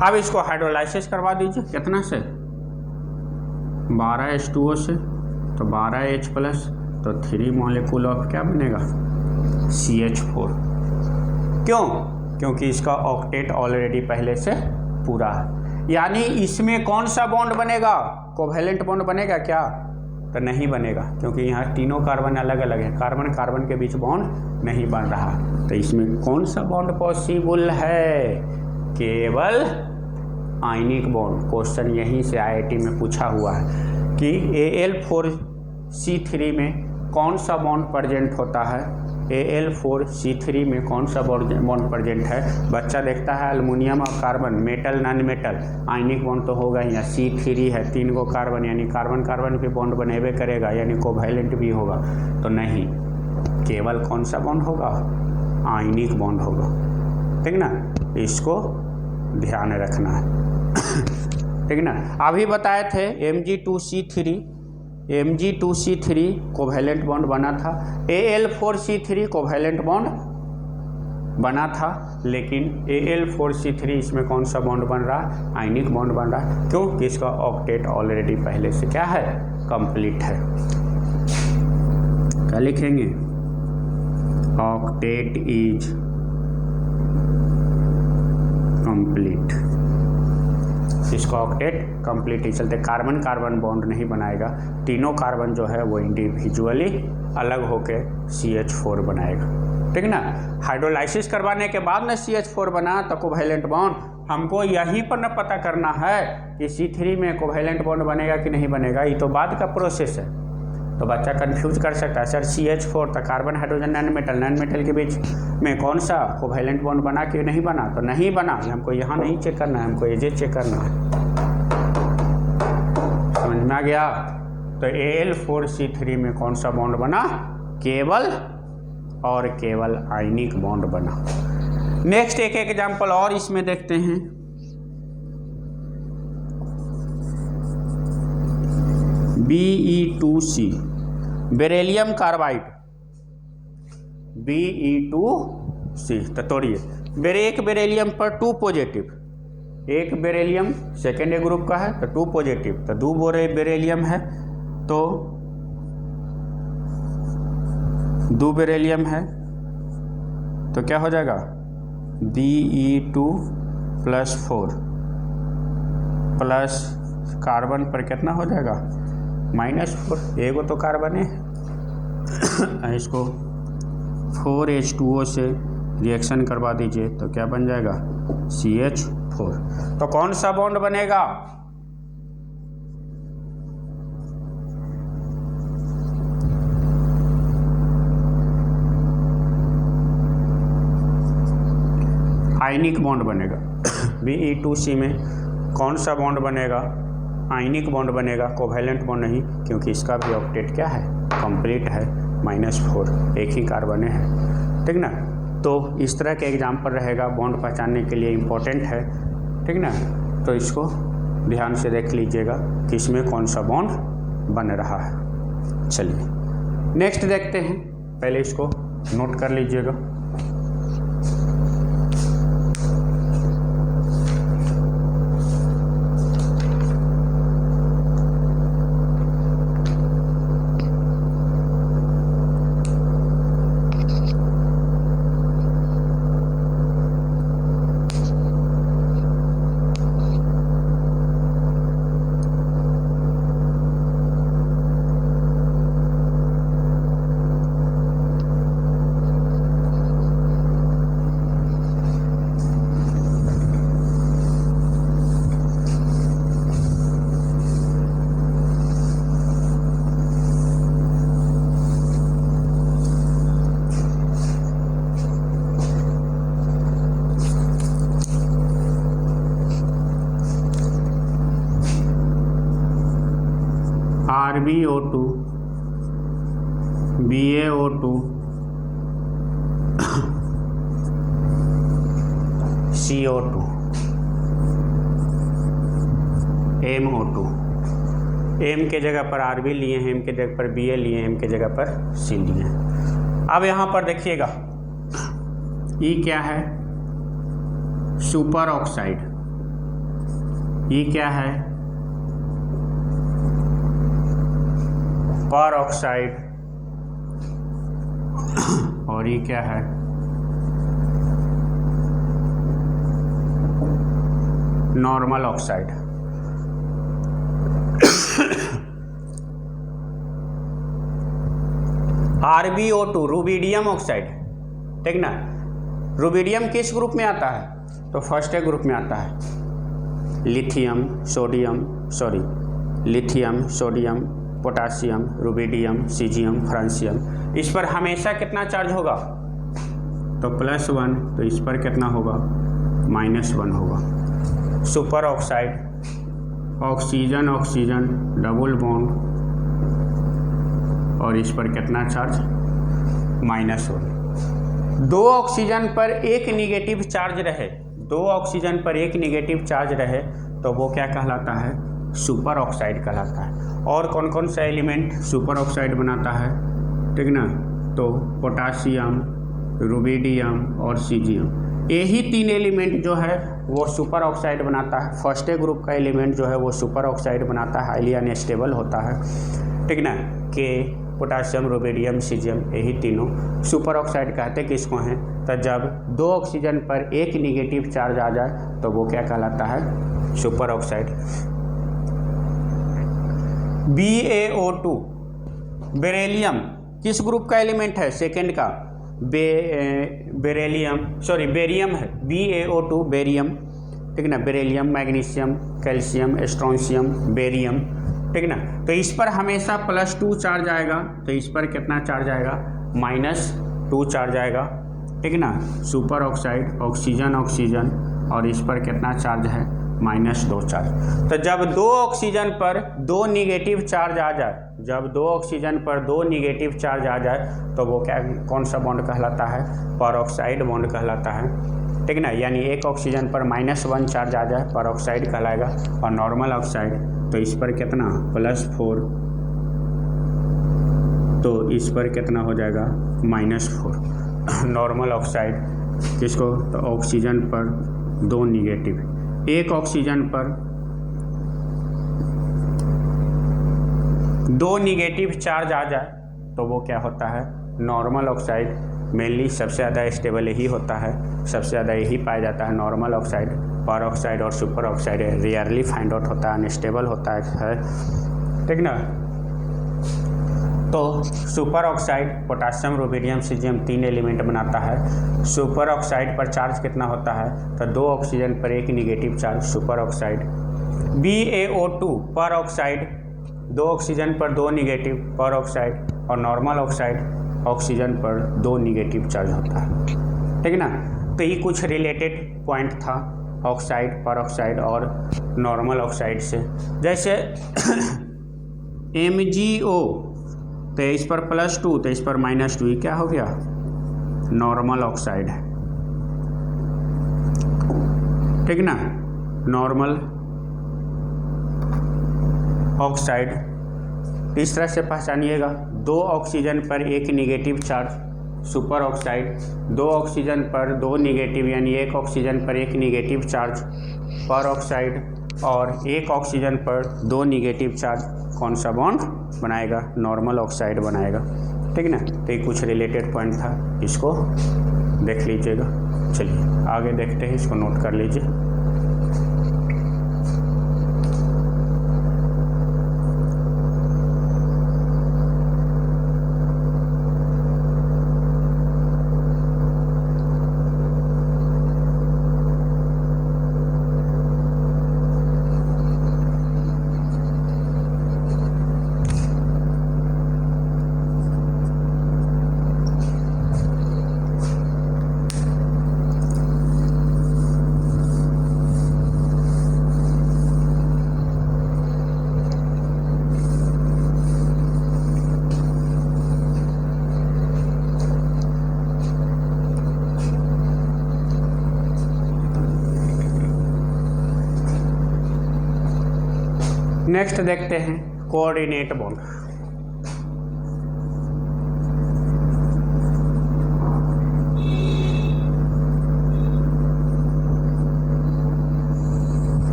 अब इसको हाइड्रोलाइसिस करवा दीजिए, कितना से, 12H2O से, तो 12H+, तो 3 मॉलिक्यूल ऑफ क्या बनेगा, CH4। क्यों, क्योंकि इसका ऑक्टेट ऑलरेडी पहले से पूरा है, यानी इसमें कौन सा बॉन्ड बनेगा, कोवैलेंट बॉन्ड बनेगा क्या, तो नहीं बनेगा, क्योंकि यहाँ तीनों कार्बन अलग अलग है, कार्बन कार्बन के बीच बॉन्ड नहीं बन रहा। तो इसमें कौन सा बॉन्ड पॉसिबल है, केवल आयनिक बॉन्ड। क्वेश्चन यहीं से IIT में पूछा हुआ है कि Al4C3 में कौन सा बॉन्ड प्रेजेंट होता है, Al4C3 में कौन सा बॉन्ड प्रेजेंट है। बच्चा देखता है अल्युमिनियम और carbon, metal non metal, ionic bond तो होगा ही, C3 है, 3 गो कार्बन, यानी कार्बन कार्बन भी बॉन्ड बनेबे करेगा, यानी कोवैलेंट भी होगा, तो नहीं, केवल कौन सा बॉन्ड होगा, आयनिक बॉन्ड होगा, ठीक ना, इसको ध्यान रखना है, ठीक ना। अभी बताए थे Mg2C3 कोवैलेंट बॉन्ड बना था, Al4C3 कोवैलेंट बॉन्ड बना था, लेकिन Al4C3 इसमें कौन सा बॉन्ड बन रहा, आयनिक बॉन्ड बन रहा, क्योंकि इसका ऑक्टेट ऑलरेडी पहले से क्या है, कंप्लीट है। क्या लिखेंगे, ऑक्टेट इज कंप्लीट, इसका ऑक्टेट कंप्लीट ही चलते, कार्बन कार्बन बॉन्ड नहीं बनाएगा, तीनों कार्बन जो है वो इंडिविजुअली अलग होके CH4 बनाएगा, ठीक ना। हाइड्रोलाइसिस करवाने के बाद ना CH4 बना तो कोवैलेंट बॉन्ड, हमको यहीं पर न पता करना है कि C3 में कोवैलेंट बॉन्ड बनेगा कि नहीं बनेगा, ये तो बाद का प्रोसेस है। तो बच्चा कंफ्यूज कर सकता है, सर CH4 तो कार्बन हाइड्रोजन नॉन मेटल के बीच में कौन सा कोवैलेंट बॉन्ड बना कि नहीं बना, तो नहीं बना, हमको यहाँ नहीं चेक करना है, हमको ये चेक करना है, समझ में आ गया। तो Al4C3 में कौन सा बॉन्ड बना, केवल और केवल आयनिक बॉन्ड बना। नेक्स्ट एक एग्जाम्पल और इसमें देखते हैं, Be2C बेरिलियम कार्बाइड, Be2C, तो तोड़िए, एक बेरिलियम पर 2 पॉजिटिव, एक बेरिलियम सेकेंड ग्रुप का है तो 2 पॉजिटिव, तो 2 बेरिलियम है, तो 2 बेरिलियम है, तो क्या हो जाएगा, Be2 + 4 प्लस कार्बन पर कितना हो जाएगा, -4, एगो तो कार्बन है, इसको 4H2O से रिएक्शन करवा दीजिए तो क्या बन जाएगा, CH4। तो कौन सा बॉन्ड बनेगा, आयनिक बॉन्ड बनेगा। Be2C में कौन सा बॉन्ड बनेगा, आयनिक बॉन्ड बनेगा, कोवैलेंट बॉन्ड नहीं, क्योंकि इसका भी ऑक्टेट क्या है, कंप्लीट है, -4, एक ही कार्बन है, ठीक ना। तो इस तरह के एग्जाम्पल रहेगा, बॉन्ड पहचानने के लिए इम्पोर्टेंट है, ठीक ना। तो इसको ध्यान से देख लीजिएगा कि इसमें कौन सा बॉन्ड बन रहा है। चलिए नेक्स्ट देखते हैं, पहले इसको नोट कर लीजिएगा। RbO2, BaO2, CO2, MO2, M के जगह पर Rb लिए हैं, M के जगह पर Ba लिए हैं, M के जगह पर C लिए हैं। अब यहाँ पर देखिएगा, ये क्या है, सुपर ऑक्साइड, ये क्या है, पर ऑक्साइड, और ये क्या है, normal oxide. RbO2 rubidium oxide, ठीक ना। रुबिडियम किस ग्रुप में आता है, तो फर्स्ट ग्रुप में आता है, lithium, sodium, potassium, rubidium, caesium, francium, इस पर हमेशा कितना चार्ज होगा? तो +1, तो इस पर कितना होगा? -1 होगा। Super oxide, oxygen oxygen double bond, और इस पर कितना चार्ज? -1। 2 ऑक्सीजन पर एक निगेटिव चार्ज रहे, 2 ऑक्सीजन पर एक निगेटिव चार्ज रहे तो वो क्या कहलाता है? सुपर ऑक्साइड कहलाता है। और कौन कौन सा एलिमेंट सुपर ऑक्साइड बनाता है? ठीक ना, तो पोटासियम, रुबिडियम और सीजियम, यही 3 एलिमेंट जो है वो सुपर ऑक्साइड बनाता है। फर्स्ट ग्रुप का एलिमेंट जो है वो सुपर ऑक्साइड बनाता है, हाईली अनस्टेबल होता है। ठीक ना, के पोटासियम, रुबिडियम, सीजियम, यही तीनों सुपर ऑक्साइड कहते किसको हैं? तो जब 2 ऑक्सीजन पर एक निगेटिव चार्ज आ जाए तो वो क्या कहलाता है? Super oxide. BaO2 बेरिलियम किस ग्रुप का एलिमेंट है? सेकेंड का बेरिलियम, सॉरी बेरियम है, BaO2 बेरियम। ठीक ना, beryllium, magnesium, calcium, strontium, barium. ठीक ना, तो इस पर हमेशा +2 चार्ज आएगा, तो इस पर कितना चार्ज आएगा? -2 चार्ज आएगा। ठीक ना, सुपर ऑक्साइड, ऑक्सीजन ऑक्सीजन, और इस पर कितना चार्ज है? -2 चार्ज। तो जब 2 ऑक्सीजन पर 2 निगेटिव चार्ज आ जाए, जब 2 ऑक्सीजन पर 2 निगेटिव चार्ज आ जाए तो वो क्या, कौन सा बॉन्ड कहलाता है? परऑक्साइड बॉन्ड कहलाता है। ठीक ना, यानी एक ऑक्सीजन पर -1 चार्ज आ जाए परऑक्साइड कहलाएगा, और नॉर्मल ऑक्साइड तो इस पर कितना? +4, तो इस पर कितना हो जाएगा? -4। नॉर्मल ऑक्साइड किसको? तो ऑक्सीजन पर 2 निगेटिव, एक ऑक्सीजन पर 2 निगेटिव चार्ज आ जाए तो वो क्या होता है? Normal oxide. मेनली सबसे ज़्यादा स्टेबल यही होता है, सबसे ज़्यादा यही पाया जाता है नॉर्मल ऑक्साइड। पर ऑक्साइड और super oxide rarely find out होता है, अनस्टेबल होता है। ठीक ना, तो super oxide potassium, rubidium, caesium 3 element बनाता है। सुपर ऑक्साइड पर चार्ज कितना होता है? तो 2 ऑक्सीजन पर एक negative charge, super oxide. BaO2 पर ऑक्साइड, 2 ऑक्सीजन पर 2 निगेटिव, पर ऑक्साइड, और नॉर्मल ऑक्साइड ऑक्सीजन पर 2 निगेटिव चार्ज होता है। ठीक ना, तो ये कुछ रिलेटेड पॉइंट था ऑक्साइड, पर ऑक्साइड और नॉर्मल ऑक्साइड से। जैसे MgO, तो इस पर +2, तो इस पर -2, ये क्या हो गया? नॉर्मल ऑक्साइड है। ठीक ना, नॉर्मल ऑक्साइड इस तरह से पहचानिएगा। 2 ऑक्सीजन पर एक negative charge, super oxide. 2 oxygen पर 2 निगेटिव, यानी 1 ऑक्सीजन पर एक निगेटिव चार्ज, पर ऑक्साइड। और 1 ऑक्सीजन पर 2 निगेटिव चार्ज, कौन सा बॉन्ड बनाएगा? नॉर्मल ऑक्साइड बनाएगा। ठीक ना, तो ये कुछ रिलेटेड पॉइंट था, इसको देख लीजिएगा। चलिए आगे देखते हैं, इसको नोट कर लीजिए। नेक्स्ट देखते हैं कोऑर्डिनेट बॉन्ड।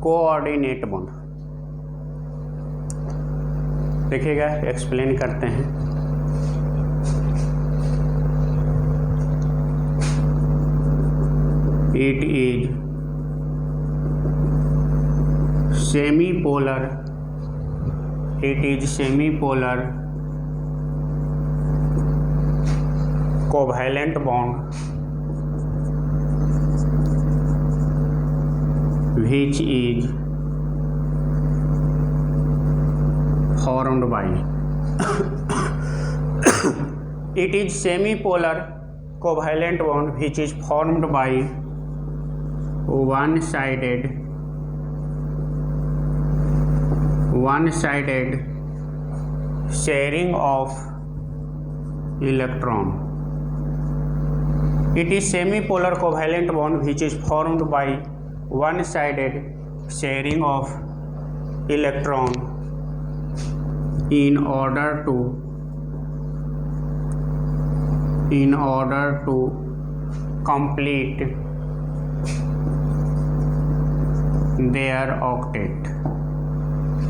कोऑर्डिनेट बॉन्ड देखिएगा, एक्सप्लेन करते हैं। It is semi-polar, it is semi-polar covalent bond which is formed by it is semi-polar covalent bond which is formed by one-sided sharing of electron. It is semi-polar covalent bond which is formed by one-sided sharing of electron in order to complete their octet.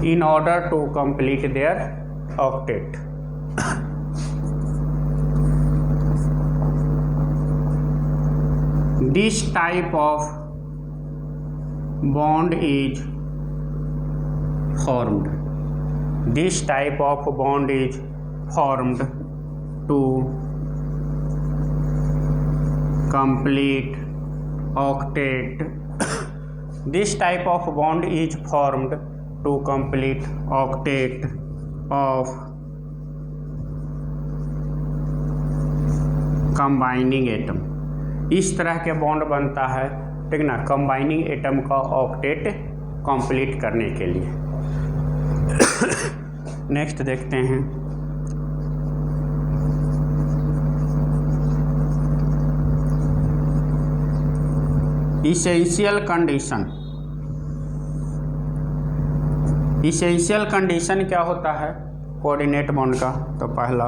In order to complete their octet. This type of bond is formed. This type of bond is formed to complete octet. This type of bond is formed to complete octet of combining atom. इस तरह के बॉन्ड बनता है, ठीक ना, कंबाइनिंग एटम का ऑक्टेट कंप्लीट करने के लिए। नेक्स्ट देखते हैं, इसेंशियल कंडीशन। इसेंशियल कंडीशन क्या होता है कोऑर्डिनेट बॉन्ड का? तो पहला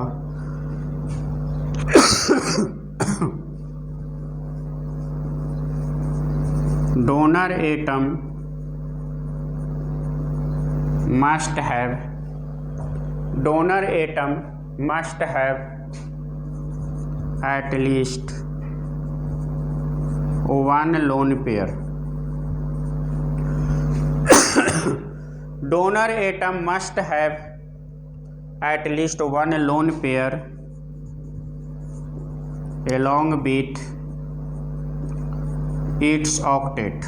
donor atom must have at least one lone pair. Donor atom must have at least one lone pair along with its octet.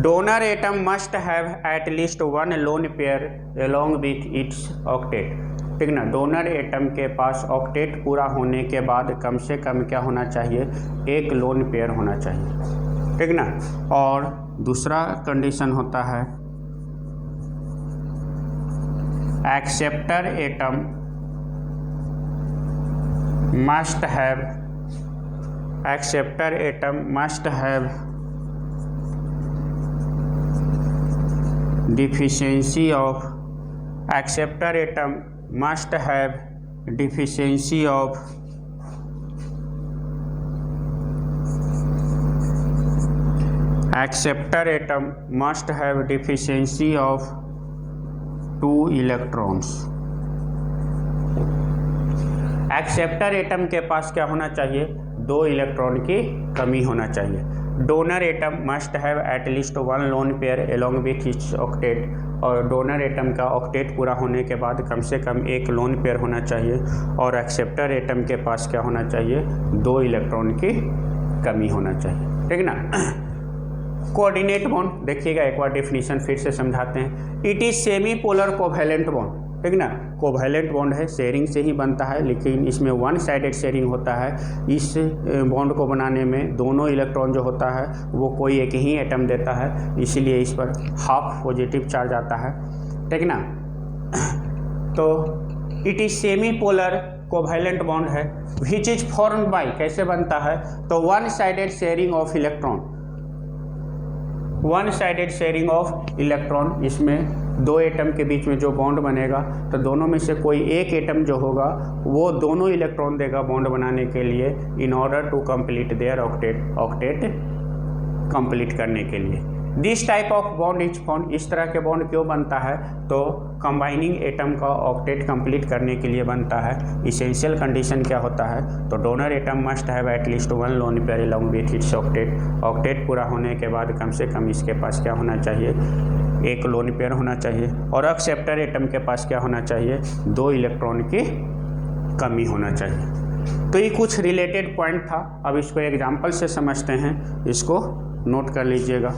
Donor atom must have at least one lone pair along with its octet. ठीक ना, डोनर एटम के पास ऑक्टेट पूरा होने के बाद कम से कम क्या होना चाहिए? एक लोन पेयर होना चाहिए, ठीक ना। और दूसरा कंडीशन होता है acceptor atom must have deficiency of acceptor atom must have deficiency of acceptor atom must have deficiency of 2 electrons. Acceptor atom के पास क्या होना चाहिए? 2 इलेक्ट्रॉन की कमी होना चाहिए। Donor atom must have at least one lone pair along with its octet, और डोनर एटम का ऑक्टेट पूरा होने के बाद कम से कम एक लोन पेयर होना चाहिए। और एक्सेप्टर एटम के पास क्या होना चाहिए? 2 इलेक्ट्रॉन की कमी होना चाहिए, ठीक ना। कोऑर्डिनेट बॉन्ड देखिएगा, एक बार डेफिनेशन फिर से समझाते हैं। It is semi polar covalent bond, ठीक ना। कोवैलेंट बॉन्ड है, शेयरिंग से ही बनता है, लेकिन इसमें वन साइडेड शेयरिंग होता है। इस बॉन्ड को बनाने में दोनों इलेक्ट्रॉन जो होता है वो कोई एक ही एटम देता है, इसलिए इस पर हाफ पॉजिटिव चार्ज आता है, ठीक ना। तो it is semi polar covalent bond है विच इज फॉर्म्ड बाय, कैसे बनता है? तो one sided sharing of electron, one sided sharing of electron. इसमें 2 एटम के बीच में जो बॉन्ड बनेगा तो दोनों में से कोई एक एटम जो होगा वो दोनों इलेक्ट्रॉन देगा बॉन्ड बनाने के लिए, in order to complete their octet complete करने के लिए। This type of bond is form. इस तरह के बॉन्ड क्यों बनता है? तो कंबाइनिंग एटम का ऑक्टेट कंप्लीट करने के लिए बनता है। इसेंशियल कंडीशन क्या होता है? तो donor atom must have at least one lone pair along with its octet. Octet पूरा होने के बाद कम से कम इसके पास क्या होना चाहिए? एक लोन पेयर होना चाहिए। और एक्सेप्टर एटम के पास क्या होना चाहिए? 2 इलेक्ट्रॉन की कमी होना चाहिए। तो ये कुछ रिलेटेड पॉइंट था। अब इसको एग्जाम्पल से समझते हैं, इसको नोट कर लीजिएगा।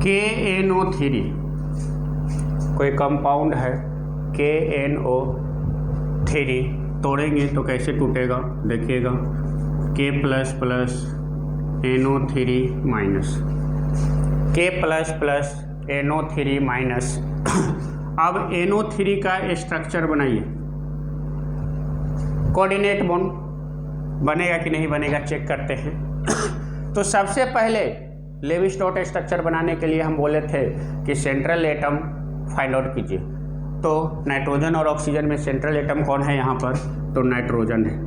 KNO3 कोई कंपाउंड है KNO3, तोड़ेंगे तो कैसे टूटेगा देखिएगा, K plus plus NO3 minus, K plus plus NO3 minus. अब NO3 का स्ट्रक्चर बनाइए, कोऑर्डिनेट बॉन्ड बनेगा कि नहीं बनेगा चेक करते हैं। तो सबसे पहले लेविस डॉट स्ट्रक्चर बनाने के लिए हम बोले थे कि सेंट्रल एटम फाइंड आउट कीजिए। तो नाइट्रोजन और ऑक्सीजन में सेंट्रल एटम कौन है यहाँ पर, तो नाइट्रोजन है,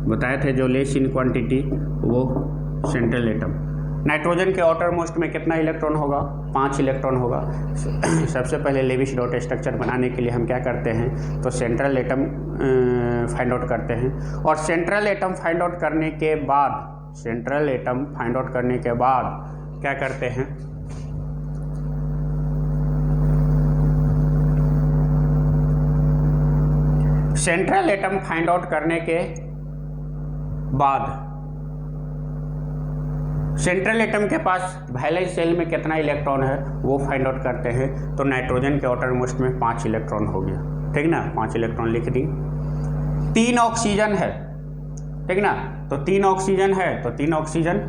बताए थे जो लेस इन क्वांटिटी वो सेंट्रल एटम। नाइट्रोजन के आउटर मोस्ट में कितना इलेक्ट्रॉन होगा, 5 इलेक्ट्रॉन होगा। सबसे पहले लेविस डॉट स्ट्रक्चर बनाने के लिए हम क्या करते हैं, तो सेंट्रल एटम फाइंड आउट करते हैं। और सेंट्रल एटम फाइंड आउट करने के बाद, सेंट्रल एटम फाइंड आउट करने के बाद क्या करते हैं, सेंट्रल एटम फाइंड आउट करने के बाद सेंट्रल एटम के पास वैलेंस शेल में कितना इलेक्ट्रॉन है वो फाइंड आउट करते हैं। तो नाइट्रोजन के आउटर मोस्ट में 5 इलेक्ट्रॉन हो गया, ठीक ना, 5 इलेक्ट्रॉन लिख दी। 3 ऑक्सीजन है, ठीक ना, तो 3 ऑक्सीजन है, तो 3 ऑक्सीजन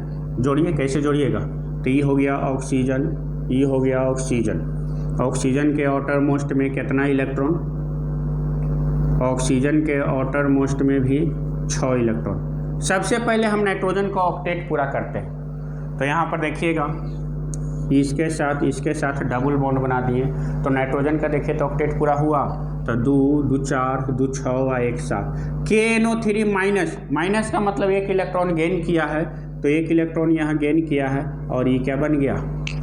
जोड़िए, कैसे जोड़िएगा, तो ये हो गया ऑक्सीजन, ये हो गया ऑक्सीजन। ऑक्सीजन के आउटर मोस्ट में कितना इलेक्ट्रॉन, ऑक्सीजन के आउटर मोस्ट में भी 6 इलेक्ट्रॉन। सबसे पहले हम नाइट्रोजन का ऑक्टेट पूरा करते हैं। तो यहाँ पर देखिएगा इसके साथ डबल बॉन्ड बना दिए, तो नाइट्रोजन का देखिए तो ऑक्टेट पूरा हुआ, तो 2 2 4 2 6 1 7। KNO3 माइनस, माइनस का मतलब 1 इलेक्ट्रॉन गेन किया है, तो 1 इलेक्ट्रॉन यहाँ गेन किया है, और ये क्या बन गया,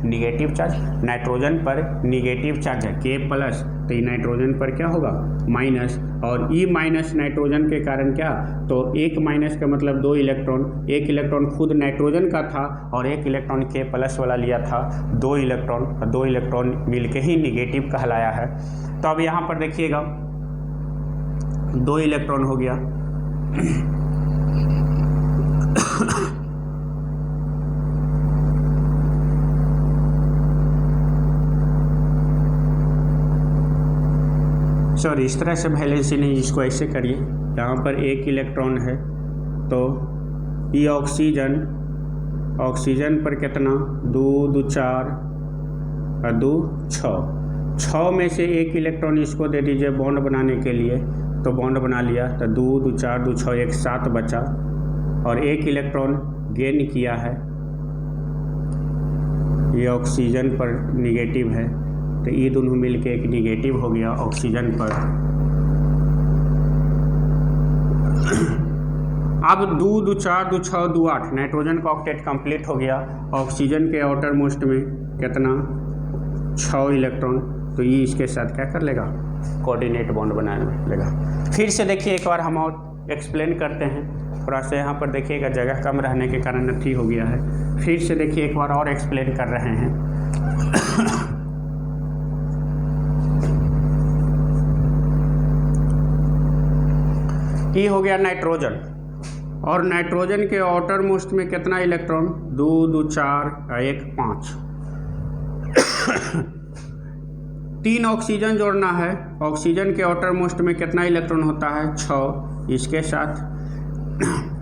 निगेटिव चार्ज। नाइट्रोजन पर निगेटिव चार्ज है K प्लस, तो ये नाइट्रोजन पर क्या होगा, माइनस। और E माइनस नाइट्रोजन के कारण क्या, तो 1 माइनस का मतलब 2 इलेक्ट्रॉन, 1 इलेक्ट्रॉन खुद नाइट्रोजन का था और 1 इलेक्ट्रॉन K प्लस वाला लिया था, 2 इलेक्ट्रॉन, 2 इलेक्ट्रॉन मिलके ही निगेटिव कहलाया है। तो अब यहाँ पर देखिएगा 2 इलेक्ट्रॉन हो गया। सॉरी, इस तरह से वैलेंसी नहीं, इसको ऐसे करिए, यहाँ पर 1 इलेक्ट्रॉन है, तो ये ऑक्सीजन, ऑक्सीजन पर कितना, 2 2 4 और 2 6 में से 1 इलेक्ट्रॉन इसको दे दीजिए बॉन्ड बनाने के लिए, तो बॉन्ड बना लिया, तो 2 2 4 2 6 1 7 बचा, और 1 इलेक्ट्रॉन गेन किया है, ये ऑक्सीजन पर निगेटिव है, तो ये दोनों मिलके एक निगेटिव हो गया ऑक्सीजन पर। अब 2 2 4 2 6 2 8 नाइट्रोजन का ऑक्टेट कंप्लीट हो गया। ऑक्सीजन के आउटर मोस्ट में कितना, 6 इलेक्ट्रॉन, तो ये इसके साथ क्या कर लेगा, कोऑर्डिनेट बॉन्ड बना लेगा। फिर से देखिए एक बार हम और एक्सप्लेन करते हैं, थोड़ा सा यहाँ पर देखिएगा जगह कम रहने के कारण अथी हो गया है। फिर से देखिए एक बार और एक्सप्लेन कर रहे हैं। ये हो गया नाइट्रोजन, और नाइट्रोजन के आउटर मोस्ट में कितना इलेक्ट्रॉन, 2 2 4 1 5। 3 ऑक्सीजन जोड़ना है, ऑक्सीजन के आउटर मोस्ट में कितना इलेक्ट्रॉन होता है, 6। इसके साथ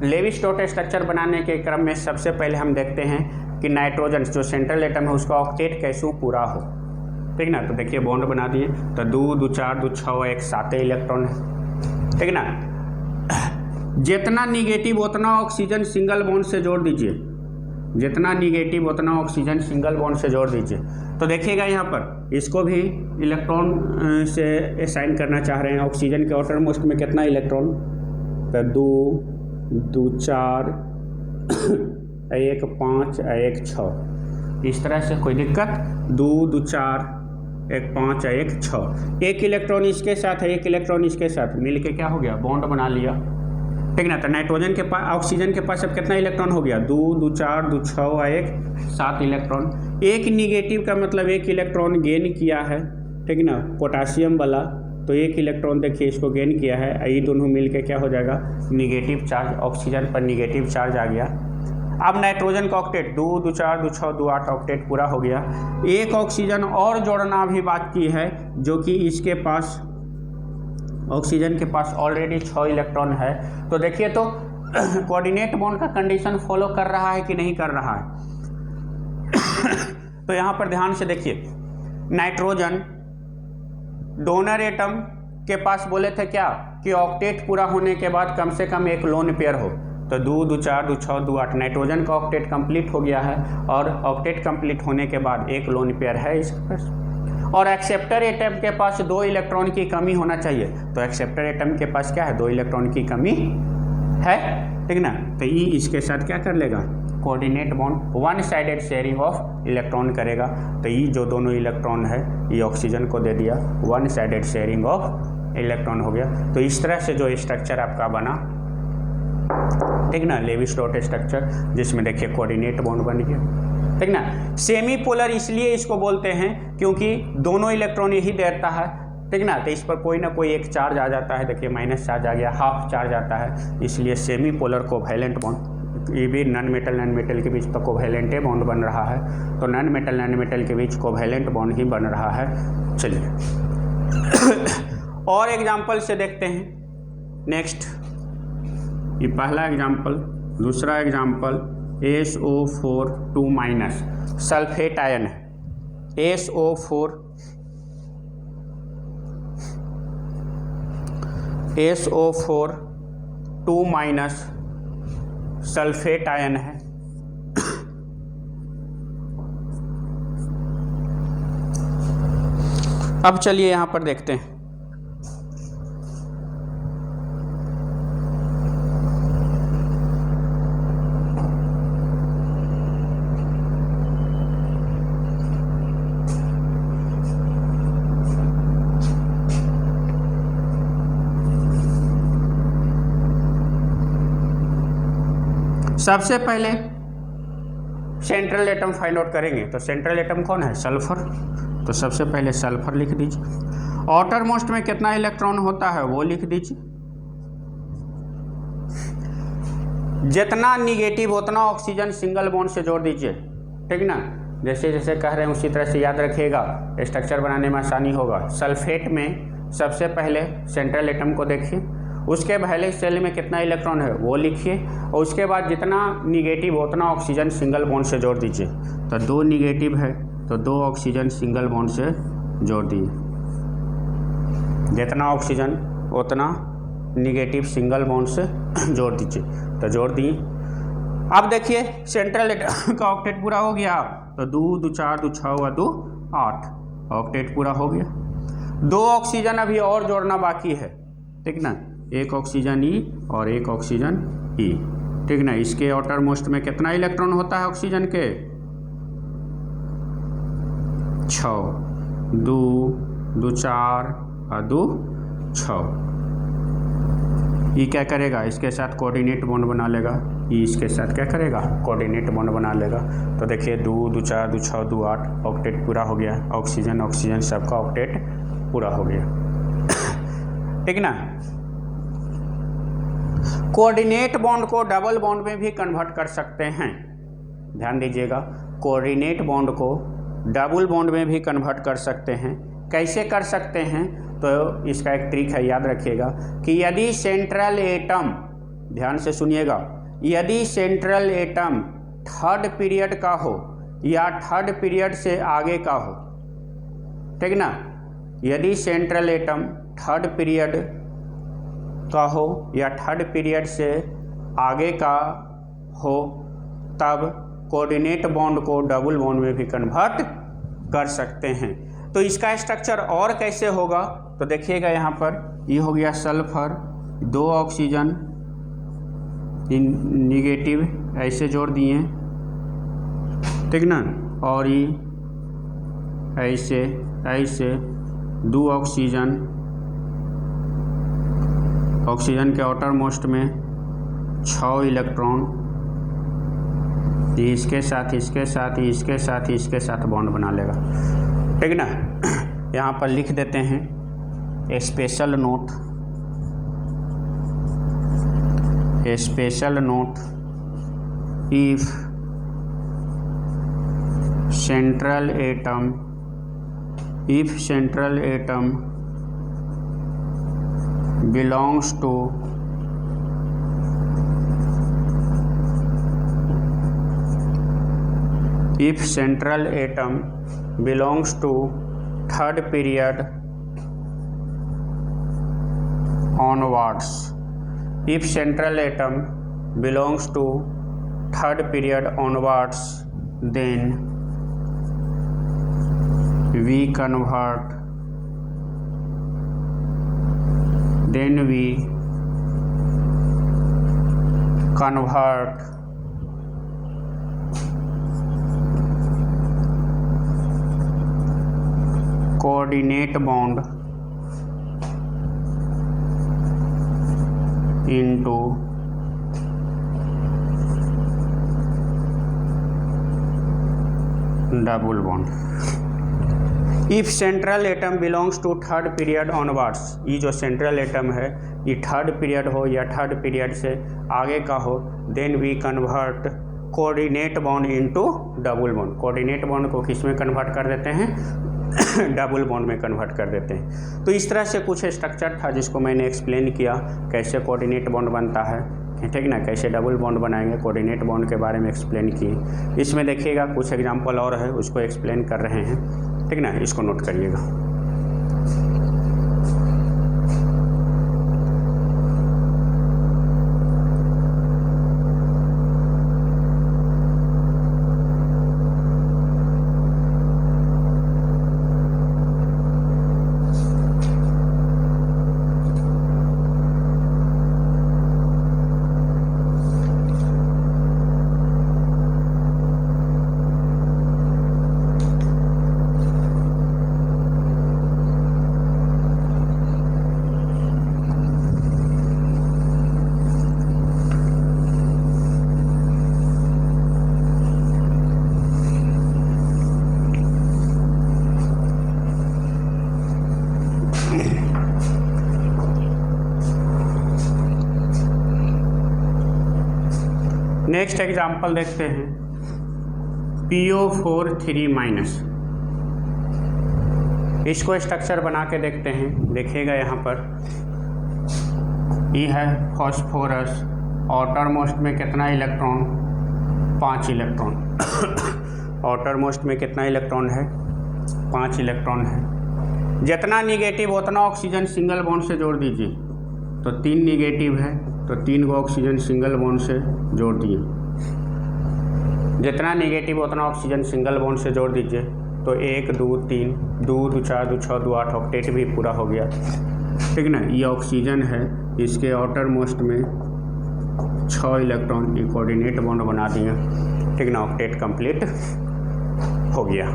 लेविस डॉट स्ट्रक्चर बनाने के क्रम में सबसे पहले हम देखते हैं कि नाइट्रोजन जो सेंट्रल एटम है उसका ऑक्टेट कैसे पूरा हो, ठीक ना। तो देखिए बॉन्ड बना दिए, तो 2 2 4 2 6 1 7 इलेक्ट्रॉन है, ठीक ना। जितना निगेटिव उतना ऑक्सीजन सिंगल बॉन्ड से जोड़ दीजिए, जितना निगेटिव उतना ऑक्सीजन सिंगल बॉन्ड से जोड़ दीजिए। तो देखिएगा यहाँ पर इसको भी इलेक्ट्रॉन से असाइन करना चाह रहे हैं। ऑक्सीजन के आउटर मोस्ट में कितना इलेक्ट्रॉन, तो 2 4 1 5 1 6, इस तरह से कोई दिक्कत, 2 2 4 1 5 1 6, एक इलेक्ट्रॉन इसके साथ है, एक इलेक्ट्रॉन इसके साथ मिल के क्या हो गया, बॉन्ड बना लिया, ठीक ना। तो नाइट्रोजन के पास, ऑक्सीजन के पास अब कितना इलेक्ट्रॉन हो गया, 2 2 4 2 6 1 7 इलेक्ट्रॉन। एक निगेटिव का मतलब एक इलेक्ट्रॉन गेन किया है, ठीक ना, पोटासियम वाला, तो एक इलेक्ट्रॉन देखिए इसको गेन किया है, ये दोनों मिलके क्या हो जाएगा, निगेटिव चार्ज, ऑक्सीजन पर निगेटिव चार्ज आ गया। अब नाइट्रोजन का ऑक्टेट 2 2 4 2 6 2 8 ऑक्टेट पूरा हो गया। एक ऑक्सीजन और जोड़ना भी बाकी है, जो कि इसके पास, ऑक्सीजन के पास ऑलरेडी 6 इलेक्ट्रॉन है। तो देखिए तो कोऑर्डिनेट बॉन्ड का कंडीशन फॉलो कर रहा है कि नहीं कर रहा है। तो यहाँ पर ध्यान से देखिए, नाइट्रोजन डोनर एटम के पास बोले थे क्या कि ऑक्टेट पूरा होने के बाद कम से कम एक लोन पेयर हो, तो 2 2 4 2 6 2 8 नाइट्रोजन का ऑक्टेट कंप्लीट हो गया है, और ऑक्टेट कंप्लीट होने के बाद एक लोन पेयर है इसके पास। और एक्सेप्टर एटम के पास 2 इलेक्ट्रॉन की कमी होना चाहिए, तो एक्सेप्टर एटम के पास क्या है, 2 इलेक्ट्रॉन की कमी है, ठीक ना। तो ये इसके साथ क्या कर लेगा, coordinate bond one sided sharing of electron करेगा। तो ये जो दोनों इलेक्ट्रॉन है ये ऑक्सीजन को दे दिया, one sided sharing of electron हो गया। तो इस तरह से जो स्ट्रक्चर आपका बना, ठीक ना, लेवी-स्ट्रोट स्ट्रक्चर, जिसमें देखिए कोऑर्डिनेट बॉन्ड बन गया, ठीक ना। सेमी पोलर इसलिए इसको बोलते हैं क्योंकि दोनों इलेक्ट्रॉन यही देता है, ठीक ना। तो इस पर कोई ना कोई एक चार्ज आ जाता है, देखिए माइनस चार्ज आ गया, हाफ चार्ज आता है, इसलिए सेमी पोलर कोवैलेंट बॉन्ड। ये भी नॉन मेटल के बीच तो कोवैलेंट बॉन्ड बन रहा है, तो नॉन मेटल के बीच कोवैलेंट बॉन्ड ही बन रहा है। चलिए और एग्जाम्पल से देखते हैं। नेक्स्ट, ये पहला एग्जाम्पल, दूसरा एग्जाम्पल SO4 2- सल्फेट आयन है, SO4 2- सल्फेट आयन है। अब चलिए यहाँ पर देखते हैं। सबसे पहले सेंट्रल एटम फाइंड आउट करेंगे, तो सेंट्रल एटम कौन है, सल्फर। तो सबसे पहले सल्फर लिख दीजिए। आउटर मोस्ट में कितना इलेक्ट्रॉन होता है वो लिख दीजिए। जितना निगेटिव उतना ऑक्सीजन सिंगल बॉन्ड से जोड़ दीजिए, ठीक ना। जैसे जैसे कह रहे हैं उसी तरह से याद रखिएगा, स्ट्रक्चर बनाने में आसानी होगा। सल्फेट में सबसे पहले सेंट्रल एटम को देखिए, उसके पहले सेल में कितना इलेक्ट्रॉन है वो लिखिए, और उसके बाद जितना निगेटिव उतना ऑक्सीजन सिंगल बॉन्ड से जोड़ दीजिए। तो 2 निगेटिव है तो 2 ऑक्सीजन सिंगल बॉन्ड से जोड़ दिए, जितना ऑक्सीजन उतना निगेटिव सिंगल बॉन्ड से जोड़ दीजिए। तो जोड़ दिए। अब देखिए सेंट्रल एटम का ऑक्टेट पूरा हो गया, तो 2 2 4 2 6 व 2 8 ऑक्टेट पूरा हो गया। 2 ऑक्सीजन अभी और जोड़ना बाकी है, ठीक ना, एक ऑक्सीजन ई और एक ऑक्सीजन ई, ठीक ना। इसके आउटर मोस्ट में कितना इलेक्ट्रॉन होता है ऑक्सीजन के, 6, 2 2 4 और 2 6। ये क्या करेगा, इसके साथ कोऑर्डिनेट बॉन्ड बना लेगा, ये इसके साथ क्या करेगा, कोऑर्डिनेट बॉन्ड बना लेगा। तो देखिए 2 2 4 2 6 2 8 ऑक्टेट पूरा हो गया, ऑक्सीजन ऑक्सीजन सबका ऑक्टेट पूरा हो गया, ठीक ना। कोऑर्डिनेट बॉन्ड को डबल बॉन्ड में भी कन्वर्ट कर सकते हैं, ध्यान दीजिएगा। कोऑर्डिनेट बॉन्ड को डबल बॉन्ड में भी कन्वर्ट कर सकते हैं। कैसे कर सकते हैं, तो इसका एक ट्रिक है, याद रखिएगा कि यदि सेंट्रल एटम, ध्यान से सुनिएगा, यदि सेंट्रल एटम थर्ड पीरियड का हो या थर्ड पीरियड से आगे का हो, ठीक ना, यदि सेंट्रल एटम थर्ड पीरियड का हो या थर्ड पीरियड से आगे का हो, तब कोऑर्डिनेट बॉन्ड को डबल बॉन्ड में भी कन्वर्ट कर सकते हैं। तो इसका स्ट्रक्चर और कैसे होगा, तो देखिएगा यहाँ पर ये हो गया सल्फर, 2 ऑक्सीजन निगेटिव ऐसे जोड़ दिए, ठीक ना, और ये ऐसे ऐसे 2 ऑक्सीजन, ऑक्सीजन के आउटर मोस्ट में 6 इलेक्ट्रॉन, ये इसके साथ इसके साथ इसके साथ इसके साथ बॉन्ड बना लेगा, ठीक ना। यहाँ पर लिख देते हैं special note, special note, if central atom, if central atom belongs to third period onwards, if central atom belongs to third period onwards, then we convert coordinate bond into double bond। If central atom belongs to third period onwards, ये जो सेंट्रल एटम है ये थर्ड पीरियड हो या थर्ड पीरियड से आगे का हो, then we convert coordinate bond into double bond. Coordinate bond को किस में कन्वर्ट कर देते हैं, डबल बॉन्ड में कन्वर्ट कर देते हैं। तो इस तरह से कुछ स्ट्रक्चर था जिसको मैंने एक्सप्लेन किया, कैसे कोऑर्डिनेट बॉन्ड बनता है, ठीक ना, कैसे डबल बॉन्ड बनाएंगे, कोऑर्डिनेट बॉन्ड के बारे में एक्सप्लेन किए। इसमें देखिएगा कुछ एग्जांपल और है, उसको एक्सप्लेन कर रहे हैं, ठीक ना, इसको नोट करिएगा। नेक्स्ट एग्जाम्पल देखते हैं, PO4 3-। इसको स्ट्रक्चर बना के देखते हैं। देखिएगा यहाँ पर ये है फॉस्फोरस, आउटर मोस्ट में कितना इलेक्ट्रॉन, 5 इलेक्ट्रॉन। आउटर मोस्ट में कितना इलेक्ट्रॉन है, 5 इलेक्ट्रॉन है। जितना निगेटिव उतना ऑक्सीजन सिंगल बॉन्ड से जोड़ दीजिए, तो 3 निगेटिव है तो 3 को ऑक्सीजन सिंगल बॉन्ड से जोड़ दिए। जितना निगेटिव उतना ऑक्सीजन सिंगल बॉन्ड से जोड़ दीजिए, तो 1 2 3 2 2 4 2 6 2 8 ऑक्टेट भी पूरा हो गया, ठीक ना। ये ऑक्सीजन है, इसके आउटर मोस्ट में 6 इलेक्ट्रॉन, ये कोऑर्डिनेट बॉन्ड बना दिया, ठीक ना, ऑक्टेट कंप्लीट हो गया।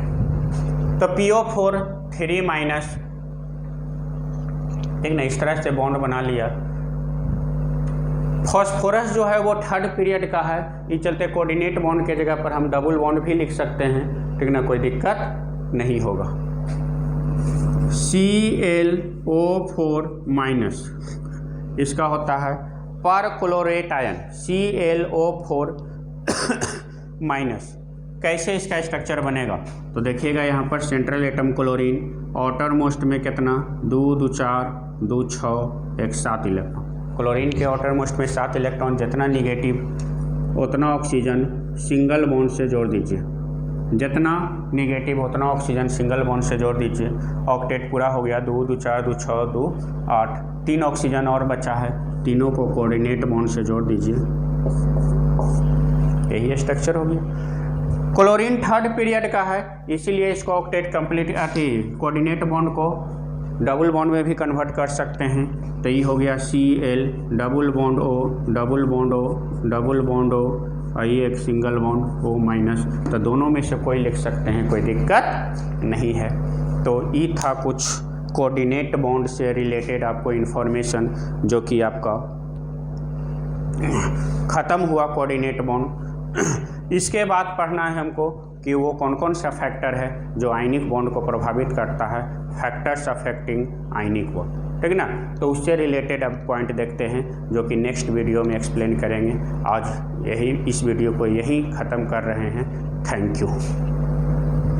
तो PO4 3-, ठीक ना, इस तरह से बॉन्ड बना लिया। फॉस्फोरस जो है वो थर्ड पीरियड का है, इस चलते कोऑर्डिनेट बॉन्ड के जगह पर हम डबल बॉन्ड भी लिख सकते हैं, ठीक ना, कोई दिक्कत नहीं होगा। ClO4-, इसका होता है पर क्लोरेट आयन, ClO4-। कैसे इसका स्ट्रक्चर बनेगा, तो देखिएगा यहाँ पर central atom chlorine, outer most में कितना, 2 2 4 2 6 1 7 इलेक्ट्रॉन। क्लोरीन के आउटर मोस्ट में 7 इलेक्ट्रॉन, जितना निगेटिव उतना ऑक्सीजन सिंगल बॉन्ड से जोड़ दीजिए, जितना निगेटिव उतना ऑक्सीजन सिंगल बॉन्ड से जोड़ दीजिए। ऑक्टेट पूरा हो गया, 2 2 4 2 6 2 8, 3 ऑक्सीजन और बचा है, तीनों को कोऑर्डिनेट बॉन्ड से जोड़ दीजिए, यही स्ट्रक्चर हो गया। क्लोरीन थर्ड पीरियड का है, इसीलिए इसको ऑक्टेट कंप्लीट कोऑर्डिनेट बॉन्ड को डबल बॉन्ड में भी कन्वर्ट कर सकते हैं। तो ये हो गया Cl double bond O double bond O double bond O और ये एक सिंगल बॉन्ड O माइनस। तो दोनों में से कोई लिख सकते हैं, कोई दिक्कत नहीं है। तो ये था कुछ कोऑर्डिनेट बॉन्ड से रिलेटेड आपको इन्फॉर्मेशन, जो कि आपका ख़त्म हुआ कोऑर्डिनेट बॉन्ड। इसके बाद पढ़ना है हमको कि वो कौन कौन सा फैक्टर है जो आयनिक बॉन्ड को प्रभावित करता है, फैक्टर्स अफेक्टिंग आयनिक बॉन्ड, ठीक ना। तो उससे रिलेटेड अब पॉइंट देखते हैं जो कि नेक्स्ट वीडियो में एक्सप्लेन करेंगे। आज इस वीडियो को यहीं ख़त्म कर रहे हैं। Thank you.